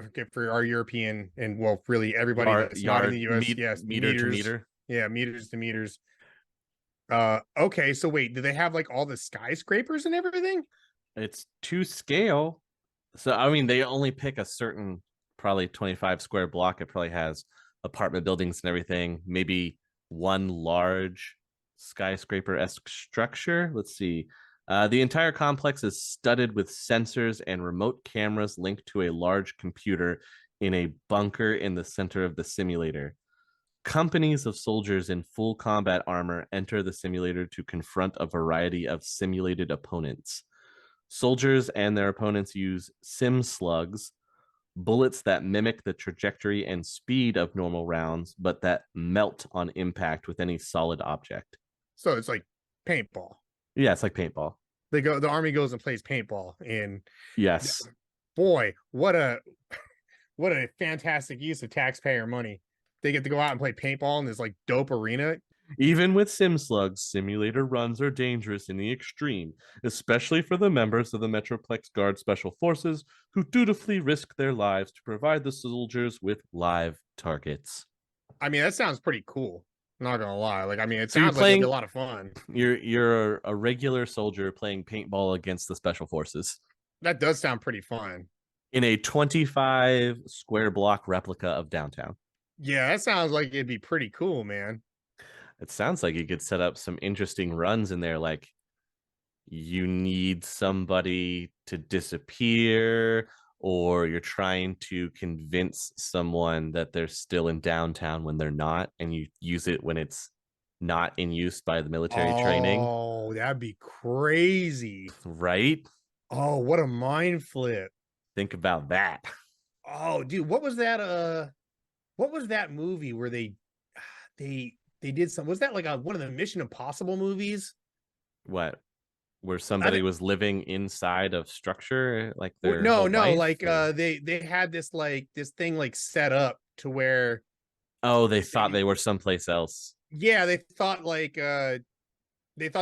Okay, for our European, and well, really everybody Yard, that's not in the yard US, yes, meter to meters. meter. Yeah, meters to meters. Okay, so wait, do they have like all the skyscrapers and everything? It's to scale. So I mean, they only pick a certain probably 25 square block. It probably has apartment buildings and everything. Maybe one large skyscraper-esque structure. Let's see. The entire complex is studded with sensors and remote cameras linked to a large computer in a bunker in the center of the simulator. Companies of soldiers in full combat armor enter the simulator to confront a variety of simulated opponents. Soldiers and their opponents use sim slugs, bullets that mimic the trajectory and speed of normal rounds, but that melt on impact with any solid object. So it's like paintball. Yeah, it's like paintball. The army goes and plays paintball, and Yes. boy, what a fantastic use of taxpayer money. They get to go out and play paintball in this like dope arena. Even with sim slugs, simulator runs are dangerous in the extreme, especially for the members of the Metroplex Guard Special Forces who dutifully risk their lives to provide the soldiers with live targets. I mean, that sounds pretty cool. Not gonna lie. Like, I mean, it So you're sounds like it'll be a playing lot of fun. you're a regular soldier playing paintball against the special forces That does sound pretty fun. in a 25 square block replica of downtown. Yeah, that sounds like it'd be pretty cool, man. It sounds like you could set up some interesting runs in there, like you need somebody to disappear, or you're trying to convince someone that they're still in downtown when they're not, and you use it when it's not in use by the military training, Oh, that'd be crazy. right? Oh, what a mind flip. Think about that. Oh, dude, what was that movie where they did some, was that like one of the Mission Impossible movies? What, where I somebody don't, was living inside of structure, like their no, whole no, life, like or they had this like this thing like set up to where oh, they thought they they were someplace else. yeah, they thought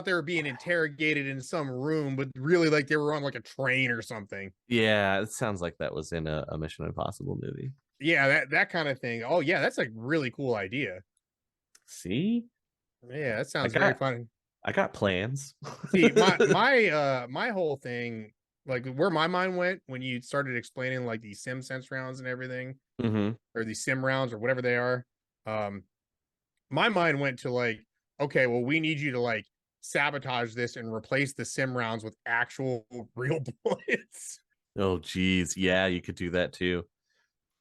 they were being interrogated in some room, but really like they were on like a train or something. Yeah, it sounds like that was in a Mission Impossible movie. Yeah, that kind of thing. Oh yeah, that's a really cool idea. See, Yeah, that I sounds very got fun. I got plans. See, my whole thing, like where my mind went when you started explaining like these sim sense rounds and everything, Hmm. or these sim rounds or whatever they are. Um, my mind went to like, okay, well, we need you to like sabotage this and replace the sim rounds with actual real bullets. Oh, geez, yeah, you could do that too.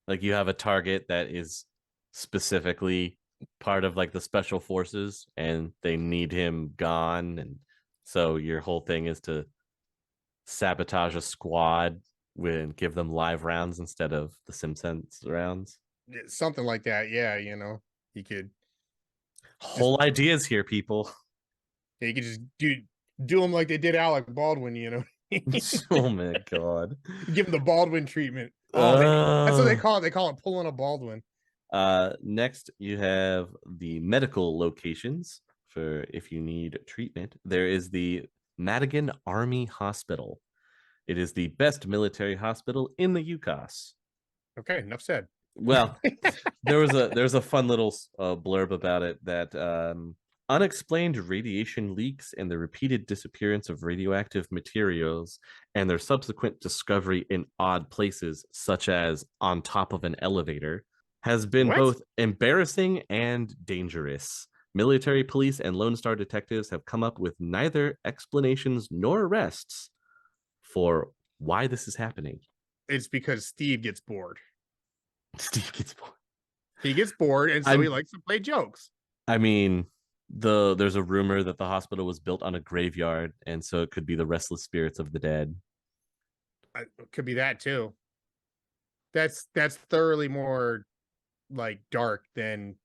Like you have a target that is specifically part of like the special forces, and they need him gone, and so your whole thing is to sabotage a squad and give them live rounds instead of the SimSense rounds. Something like that. Yeah, you could just Whole ideas here, people. you could just do them like they did Alec Baldwin. Oh my god. Give him the Baldwin treatment. Oh, that's what they Uh, call it. They call it pulling a Baldwin. Next, you have the medical locations for if you need treatment. There is the Madigan Army Hospital. It is the best military hospital in the UCAS. Okay, enough said. Well, there's a fun little blurb about it that unexplained radiation leaks and the repeated disappearance of radioactive materials and their subsequent discovery in odd places, such as on top of an elevator, has been What? both embarrassing and dangerous. Military police and Lone Star detectives have come up with neither explanations nor arrests for why this is happening. It's because Steve gets bored. Steve gets bored. He gets bored, and so he I'm likes to play jokes. I mean, There's a rumor that the hospital was built on a graveyard, and so it could be the restless spirits of the dead. Could be that too. That's thoroughly more like dark than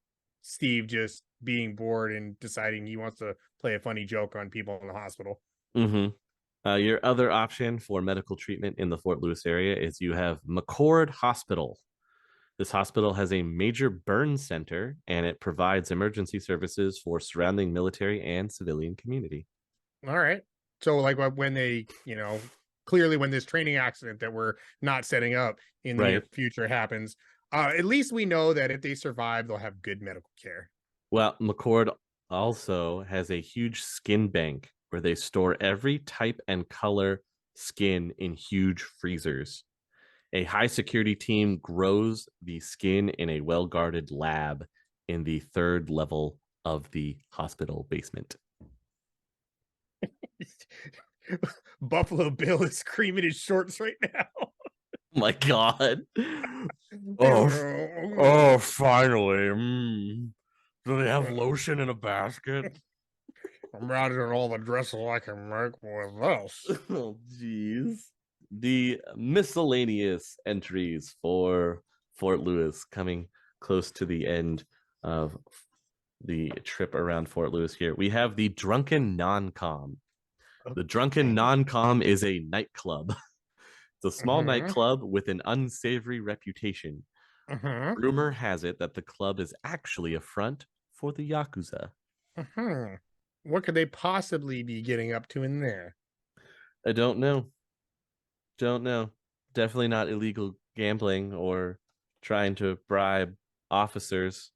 Steve just being bored and deciding he wants to play a funny joke on people in the hospital. Mm-hmm. Your other option for medical treatment in the Fort Lewis area is you have McCord Hospital. This hospital has a major burn center and it provides emergency services for surrounding military and civilian community. All right. So like when they, clearly when this training accident that we're not setting up in the near Right. future happens, at least we know that if they survive, they'll have good medical care. Well, McCord also has a huge skin bank where they store every type and color skin in huge freezers. A high security team grows the skin in a well guarded lab in the third level of the hospital basement. Buffalo Bill is screaming his shorts right now. My God. Oh, oh, finally. Do they have lotion in a basket? Imagine all the dresses I can make with this. Oh, jeez. The miscellaneous entries for Fort Lewis coming close to the end of the trip around Fort Lewis here. We have the Drunken Non-Com. The Drunken Okay. Non-Com is a nightclub. It's a small Uh-huh. nightclub with an unsavory reputation. Uh-huh. Rumor has it that the club is actually a front for the Yakuza. Uh-huh. What could they possibly be getting up to in there? I don't know. Don't know. Definitely not illegal gambling or trying to bribe officers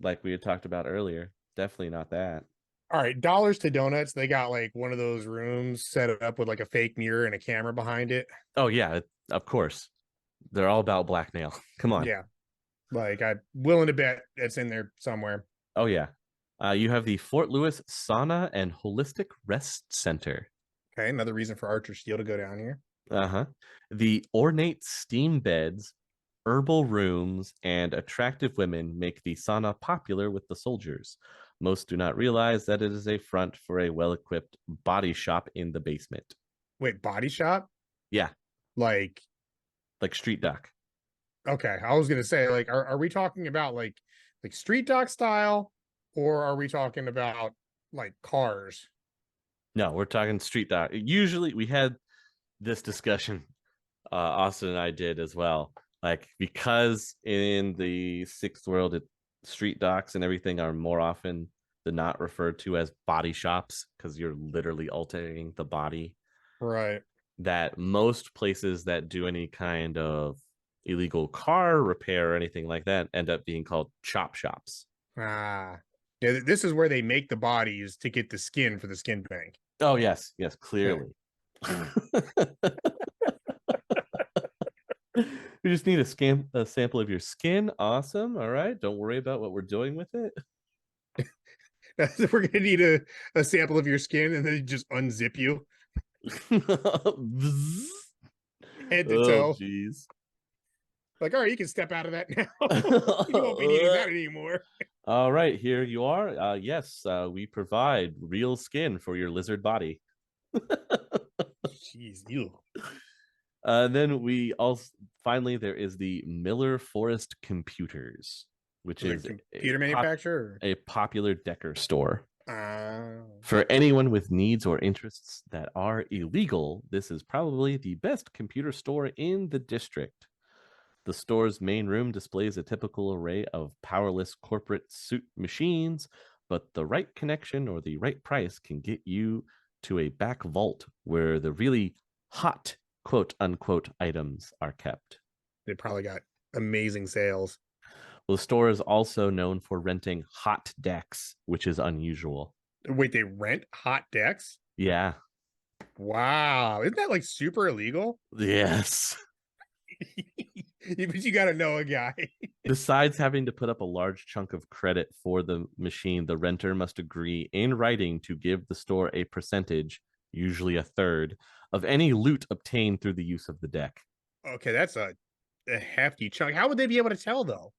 like we had talked about earlier. Definitely not that. All right, dollars to donuts. They got like one of those rooms set up with like a fake mirror and a camera behind it. Oh, yeah, of course. They're all about blackmail. Come on. Yeah, like I'm willing to bet it's in there somewhere. Oh, yeah. You have the Fort Lewis Sauna and Holistic Rest Center. Okay, another reason for Archer Steel to go down here. Uh-huh. The ornate steam beds, herbal rooms, and attractive women make the sauna popular with the soldiers. Most do not realize that it is a front for a well-equipped body shop in the basement. Wait, body shop? Yeah, Like, like street dock. okay, I was gonna say, like, are we talking about like street dock style, or are we talking about like cars? No, we're talking street dock. Usually we had this discussion, Austin and I did as well. Like, because in the sixth world, street docks and everything are more often than not referred to as body shops because you're literally altering the body. Right. That most places that do any kind of illegal car repair or anything like that end up being called chop shops. Ah, yeah. This is where they make the bodies to get the skin for the skin bank. Oh, yes, yes, Okay. clearly. We just need a sample of your skin. Awesome. All right. Don't worry about what we're doing with it. We're gonna need a sample of your skin, and then just unzip you head to Oh, toe. jeez. Like, all right, you can step out of that now. You won't be needing that anymore. All right, here you are. Yes, we provide real skin for your lizard body. Jeez, you. Then we also finally there is the Miller Forest Computers, which The is computer manufacturer. a popular Decker store. Uh, For anyone with needs or interests that are illegal, this is probably the best computer store in the district. The store's main room displays a typical array of powerless corporate suit machines, but the right connection or the right price can get you to a back vault where the really hot quote unquote items are kept. they probably got amazing sales. Well, the store is also known for renting hot decks, which is unusual. Wait, they rent hot decks? Yeah. Wow, isn't that like super illegal? Yes. But you got to know a guy. Besides having to put up a large chunk of credit for the machine, the renter must agree in writing to give the store a percentage, usually a third, of any loot obtained through the use of the deck. Okay, that's a hefty chunk. How would they be able to tell though?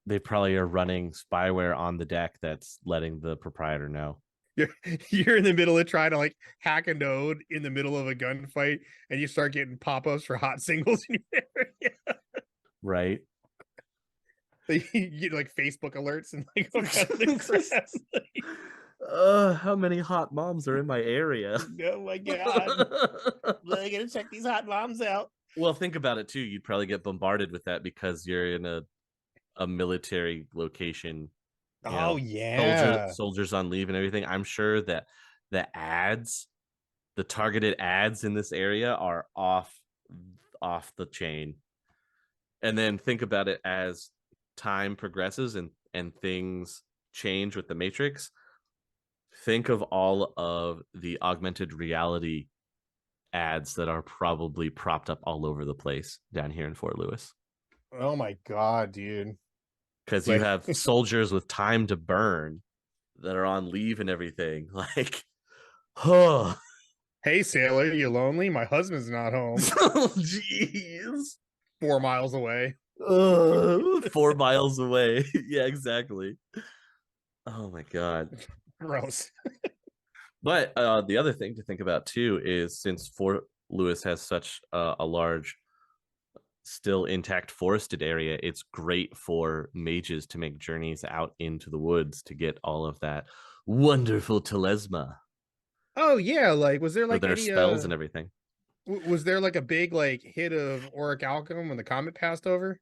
They probably are running spyware on the deck that's letting the proprietor know. You're, you're in the middle of trying to like hack a node in the middle of a gunfight, and you start getting pop-ups for hot singles in your area. Right. You get like Facebook alerts and like all kinds of crap. How many hot moms are in my area? Oh my god. I gotta check these hot moms out. Well, think about it too. You'd probably get bombarded with that because you're in a military location, you Oh know, soldiers yeah. soldiers on leave and everything. I'm sure that the ads, the targeted ads in this area are off the chain. And then think about it as time progresses and things change with the matrix. Think of all of the augmented reality ads that are probably propped up all over the place down here in Fort Lewis. Oh my god, dude. Because you Like, have soldiers with time to burn that are on leave and everything. Like, oh, hey sailor, you lonely? My husband's not home. jeez. 4 miles away. 4 miles away. Yeah, exactly. Oh my god. Gross. But the other thing to think about too is since Fort Lewis has such a large, still intact forested area, it's great for mages to make journeys out into the woods to get all of that wonderful telesma Oh yeah, like was there for like their any spells and everything. was there like a big like hit of auric alchemy when the comet passed over?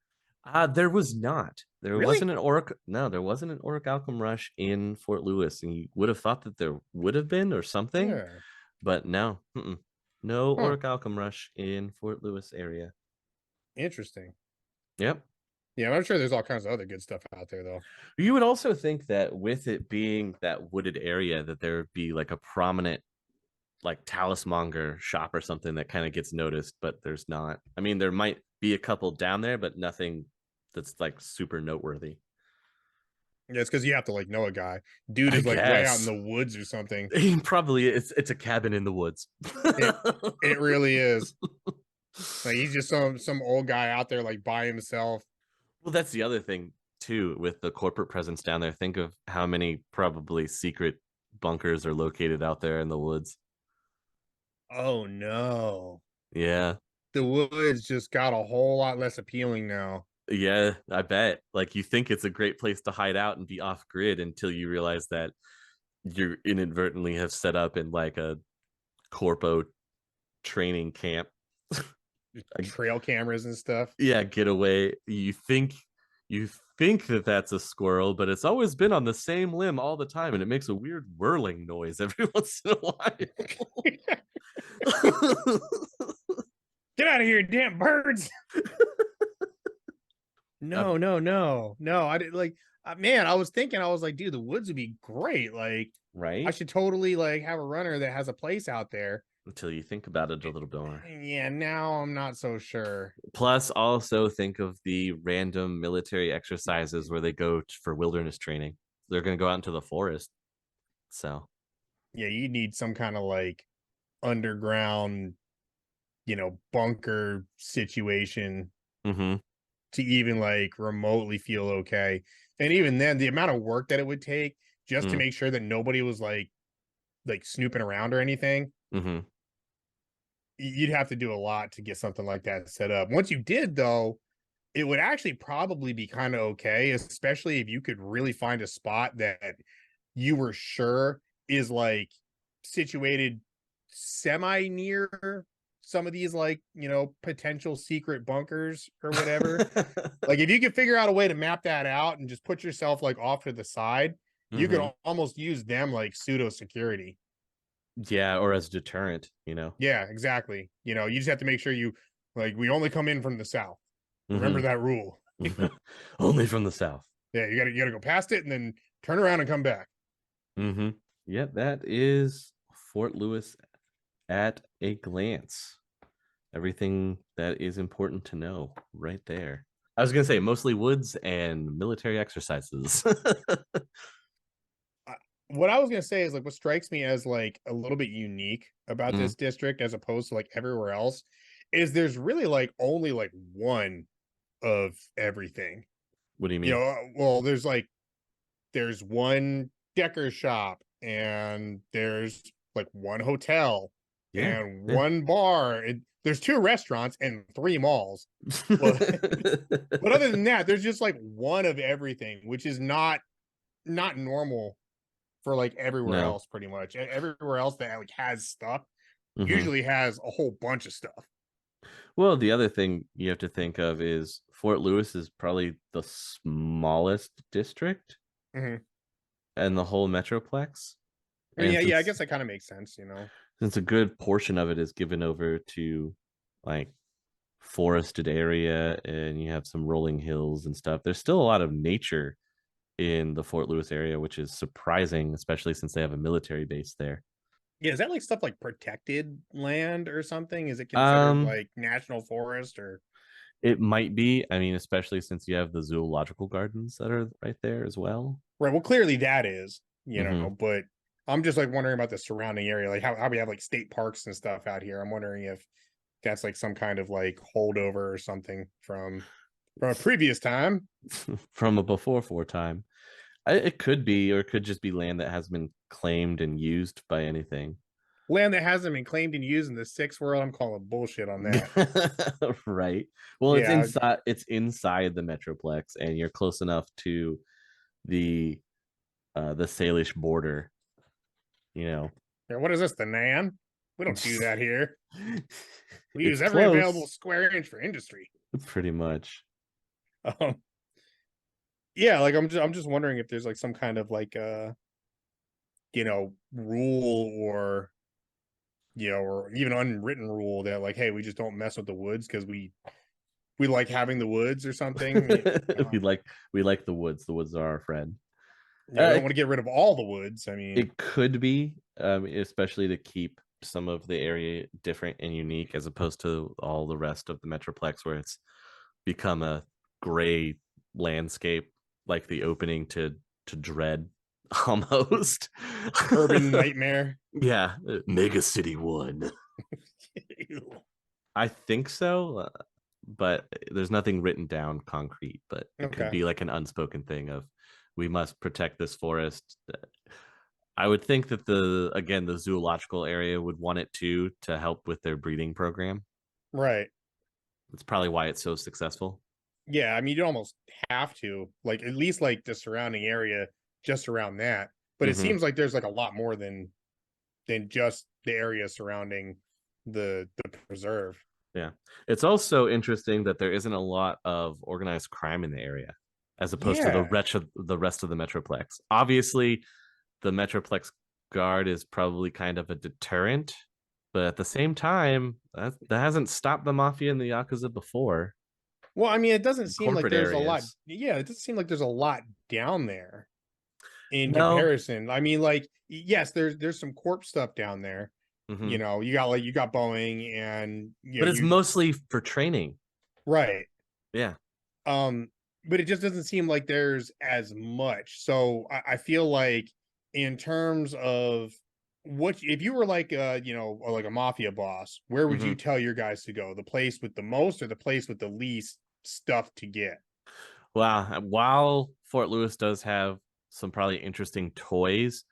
There was not. There Really? wasn't an Auric. No, there wasn't an Auric Alchem rush in Fort Lewis, and you would have thought that there would have been or something, Yeah. but no, no Huh. Auric Alchem rush in Fort Lewis area. Interesting. Yep. Yeah, I'm sure there's all kinds of other good stuff out there though. You would also think that with it being that wooded area, that there would be like a prominent like talismonger shop or something that kind of gets noticed, but there's not. I mean, there might be a couple down there, but nothing that's like super noteworthy. Yeah, it's because you have to like know a guy. Dude I is like way out in guess. the woods or something. Probably it's a cabin in the woods. It really is. Like he's just some old guy out there like by himself. Well, that's the other thing too with the corporate presence down there. Think of how many probably secret bunkers are located out there in the woods. Oh no. Yeah. The woods just got a whole lot less appealing now. Yeah, I bet. Like you think it's a great place to hide out and be off grid until you realize that you inadvertently have set up in like a corpo training camp. Trail cameras and stuff. Yeah, getaway. You think that that's a squirrel, but it's always been on the same limb all the time, and it makes a weird whirling noise every once in a while. Get out of here, damn birds. uh, No. I did like man, I was thinking, I was like, dude, the woods would be great. Like, I right? should totally like have a runner that has a place out there. Until you think about it a little bit more. Yeah, now I'm not so sure. Plus, also think of the random military exercises where they go for wilderness training. They're going to go out into the forest. So, Yeah, you need some kind of like underground, bunker situation mm-hmm, to even like remotely feel okay. And even then, the amount of work that it would take just to mm, make sure that nobody was like snooping around or anything, mm-hmm, you'd have to do a lot to get something like that set up. Once you did, though, it would actually probably be kind of okay, especially if you could really find a spot that you were sure is like situated semi near some of these like potential secret bunkers or whatever. Like if you could figure out a way to map that out and just put yourself like off to the side, you could mm-hmm. almost use them like pseudo security. Yeah, or as deterrent. Yeah, exactly. You just have to make sure you like we only come in from the south. Remember Mm-hmm. that rule. Only from the south. Yeah, you gotta go past it and then turn around and come back. Mm-hmm. Yeah, that is Fort Lewis at a glance. Everything that is important to know right there. I was going to say mostly woods and military exercises. What I was gonna say is like what strikes me as like a little bit unique about Mm, this district as opposed to like everywhere else is there's really like only like one of everything. What do you mean? Well, there's one Decker shop, and there's like one hotel Yeah, and yeah. one bar. There's two restaurants and three malls. But but other than that, there's just like one of everything, which is not normal for like everywhere No. else. Pretty much everywhere else that like has stuff Hmm. usually has a whole bunch of stuff. Well, the other thing you have to think of is Fort Lewis is probably the smallest district Hmm. and the whole metroplex. I mean, And yeah, I guess that kind of makes sense. since a good portion of it is given over to like forested area and you have some rolling hills and stuff, there's still a lot of nature in the Fort Lewis area, which is surprising, especially since they have a military base there. Yeah, is that like stuff like protected land or something? Is it considered Um, like national forest or it might be. I mean, especially since you have the zoological gardens that are right there as well. right? Well, clearly that is, Hmm. but I'm just like wondering about the surrounding area, like how we have like state parks and stuff out here. I'm wondering if that's like some kind of like holdover or something from a previous time. From a before time. It could be, or it could just be land that has been claimed and used by anything. Land that hasn't been claimed and used in the sixth world. I'm calling bullshit on that. Right. Well, it's Yeah. inside. It's inside the metroplex, and you're close enough to the the Salish border. You know, Yeah, what is this? The Nan? We don't do that here. We it's use every available close, square inch for industry. pretty much. Um, yeah, like I'm just wondering if there's like some kind of like rule or even unwritten rule that like, hey, we just don't mess with the woods because we like having the woods or something. we like we like the woods. The woods are our friend. We don't It, want to get rid of all the woods. I mean, it could be, especially to keep some of the area different and unique, as opposed to all the rest of the metroplex, where it's become a gray landscape, like the opening to Dread, almost. urban nightmare. Yeah, Mega City One. I think so, but there's nothing written down concrete. But it could Okay. be like an unspoken thing of we must protect this forest. I would think that the zoological area would want it to help with their breeding program. Right. That's probably why it's so successful. Yeah, I mean, you almost have to, like, at least like the surrounding area just around that. But it Hmm. seems like there's like a lot more than just the area surrounding the preserve. Yeah. It's also interesting that there isn't a lot of organized crime in the area as opposed to Yeah. the rest of the Metroplex. Obviously, the Metroplex guard is probably kind of a deterrent, but at the same time, that hasn't stopped the mafia and the Yakuza before Well, I mean, it doesn't in seem like corporate there's a lot. areas. Yeah, it doesn't seem like there's a lot down there in No. comparison. I mean, like, yes, there's some corp stuff down there. Hmm. You got Boeing and But it's mostly for training. right. Yeah. Um, but it just doesn't seem like there's as much. So I feel like in terms of what if you were like or like a mafia boss, where would you Hmm. tell your guys to go? The place with the most or the place with the least stuff to get? Wow. While Fort Lewis does have some probably interesting toys,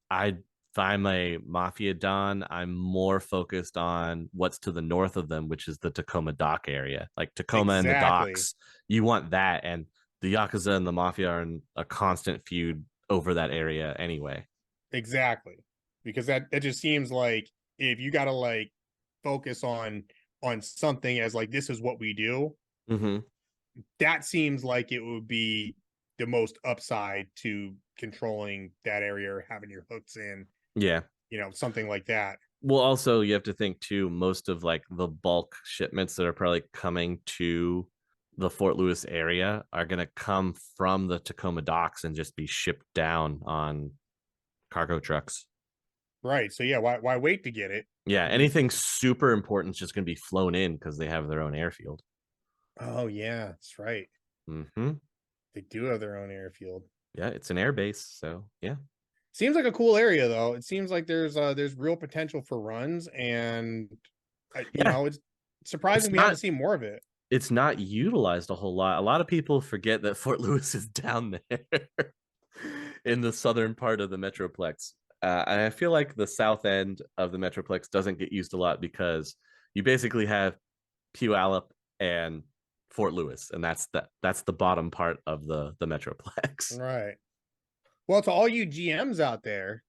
I if I'm a mafia don, I'm more focused on what's to the north of them, which is the Tacoma dock area. Like Tacoma and the Exactly. docks, you want that. And the Yakuza and the mafia are in a constant feud over that area anyway. Exactly. Because that just seems like if you gotta like focus on something as like this is what we do, Hmm. that seems like it would be the most upside to controlling that area or having your hooks in, Yeah. something like that. Well, also you have to think too, most of like the bulk shipments that are probably coming to the Fort Lewis area are going to come from the Tacoma docks and just be shipped down on cargo trucks. Right. So yeah, why wait to get it? Yeah, You anything super important is just going to be flown in because they have their own airfield. Oh yeah, that's right. Hmm. They do have their own airfield. Yeah, it's an air base, so yeah. Seems like a cool area though. It seems like there's real potential for runs and Yeah, it's it's surprising we haven't not seen more of it. it's not utilized a whole lot. A lot of people forget that Fort Lewis is down there in the southern part of the metroplex. And I feel like the south end of the metroplex doesn't get used a lot because you basically have Puyallup and Fort Lewis, and that's the bottom part of the metroplex. Right. Well, to all you GMs out there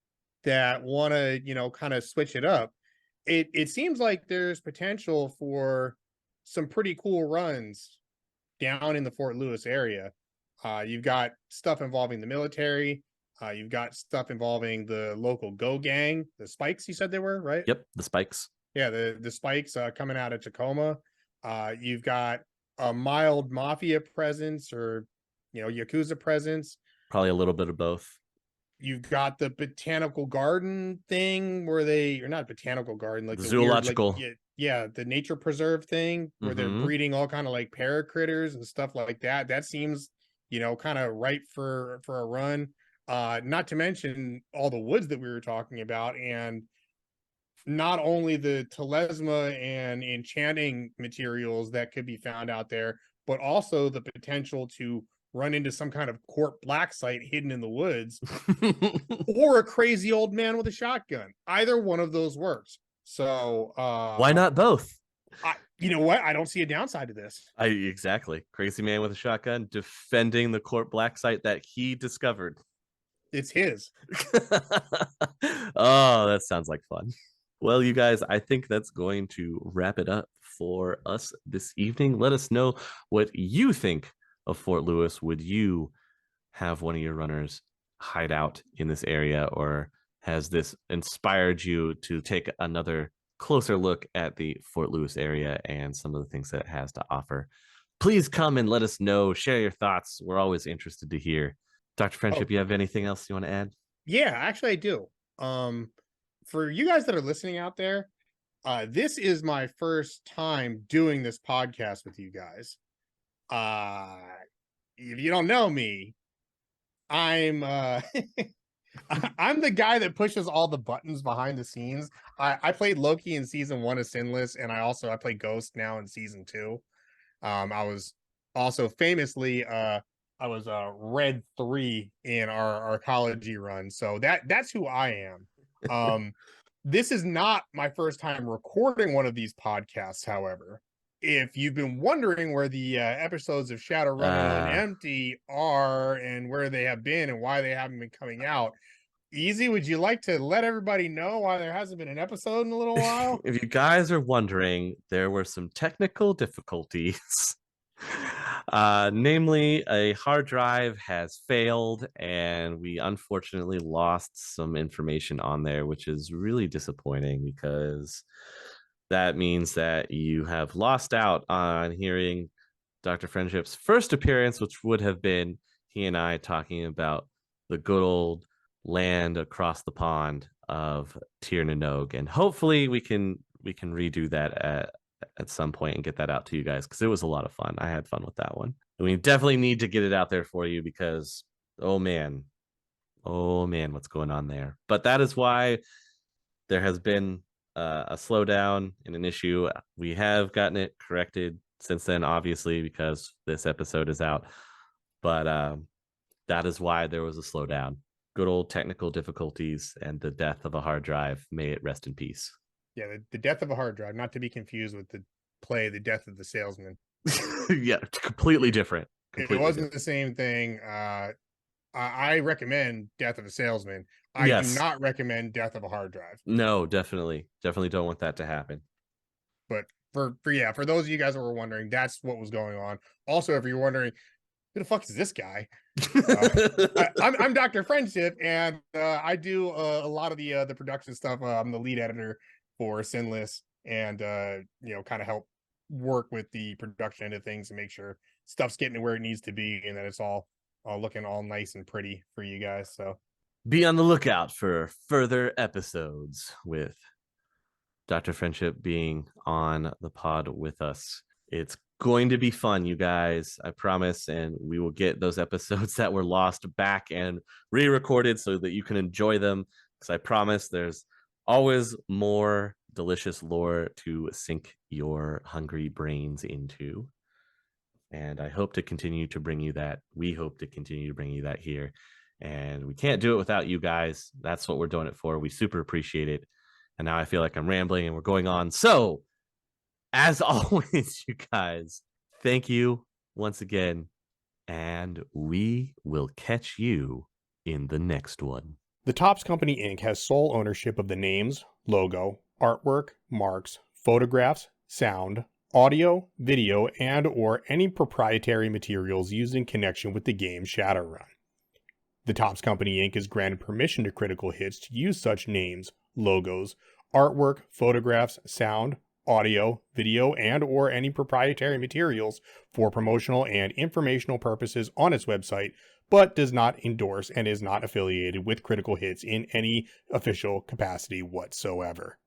that want to, kind of switch it up, it seems like there's potential for some pretty cool runs down in the Fort Lewis area. You've got stuff involving the military. You've got stuff involving the local Go Gang, the Spikes. You said they were right. Yep, the Spikes. Yeah, the Spikes coming out of Tacoma. You've got a mild mafia presence, or Yakuza presence. Probably a little bit of both. You've got the botanical garden thing where or not botanical garden, like The the zoological. weird, yeah, the nature preserve thing where they're breeding all kind of like paracritters and stuff like that. That seems, kind of ripe for a run. Not to mention all the woods that we were talking about, and not only the telesma and enchanting materials that could be found out there, but also the potential to run into some kind of court black site hidden in the woods or a crazy old man with a shotgun. Either one of those works. So why not both? You know what? I don't see a downside to this. Exactly. Crazy man with a shotgun defending the court black site that he discovered. It's his. Oh, that sounds like fun. Well, you guys, I think that's going to wrap it up for us this evening. Let us know what you think of Fort Lewis. Would you have one of your runners hide out in this area, or has this inspired you to take another closer look at the Fort Lewis area and some of the things that it has to offer? Please come and let us know. Share your thoughts. We're always interested to hear. Dr. Friendship, you have anything else you want to add? Yeah, actually I do. For you guys that are listening out there, this is my first time doing this podcast with you guys. If you don't know me, I'm I'm the guy that pushes all the buttons behind the scenes. I played Loki in season 1 of Sinless, and I play Ghost now in season 2. I was also famously I was Red 3 in our arcology run. So that's who I am. This is not my first time recording one of these podcasts, however. If you've been wondering where the episodes of Shadowrunnin Empty are and where they have been and why they haven't been coming out, Easy, would you like to let everybody know why there hasn't been an episode in a little while? If you guys are wondering, there were some technical difficulties. Namely, a hard drive has failed, and we unfortunately lost some information on there, which is really disappointing because that means that you have lost out on hearing Dr. Friendship's first appearance, which would have been he and I talking about the good old land across the pond of Tir Nanog, and hopefully we can redo that at some point and get that out to you guys, because it was a lot of fun. I had fun with that one, and we definitely need to get it out there for you because oh man, what's going on there. But that is why there has been a slowdown and an issue. We have gotten it corrected since then, obviously, because this episode is out, but that is why there was a slowdown. Good old technical difficulties and the death of a hard drive. May it rest in peace. Yeah, the death of a hard drive, not to be confused with the play The Death of the Salesman. Yeah, completely different. It wasn't the same thing. I recommend Death of a Salesman. I do not recommend Death of a Hard Drive. No, definitely don't want that to happen. But for those of you guys that were wondering, that's what was going on. Also, if you're wondering, who the fuck is this guy? I'm Dr. Friendship, and I do a lot of the production stuff. I'm the lead editor for Sinless, and kind of help work with the production end of things and make sure stuff's getting to where it needs to be, and that it's all looking all nice and pretty for you guys. So be on the lookout for further episodes with Dr. Friendship being on the pod with us. It's going to be fun, you guys, I promise, and we will get those episodes that were lost back and re-recorded so that you can enjoy them, because I promise there's always more delicious lore to sink your hungry brains into. And I hope to continue to bring you that. We hope to continue to bring you that here. And we can't do it without you guys. That's what we're doing it for. We super appreciate it. And now I feel like I'm rambling and we're going on. So, as always, you guys, thank you once again. And we will catch you in the next one. The Topps Company Inc. has sole ownership of the names, logo, artwork, marks, photographs, sound, audio, video, and or any proprietary materials used in connection with the game Shadowrun. The Topps Company Inc. is granted permission to Critical Hits to use such names, logos, artwork, photographs, sound, audio, video, and or any proprietary materials for promotional and informational purposes on its website, but does not endorse and is not affiliated with Critical Hits in any official capacity whatsoever.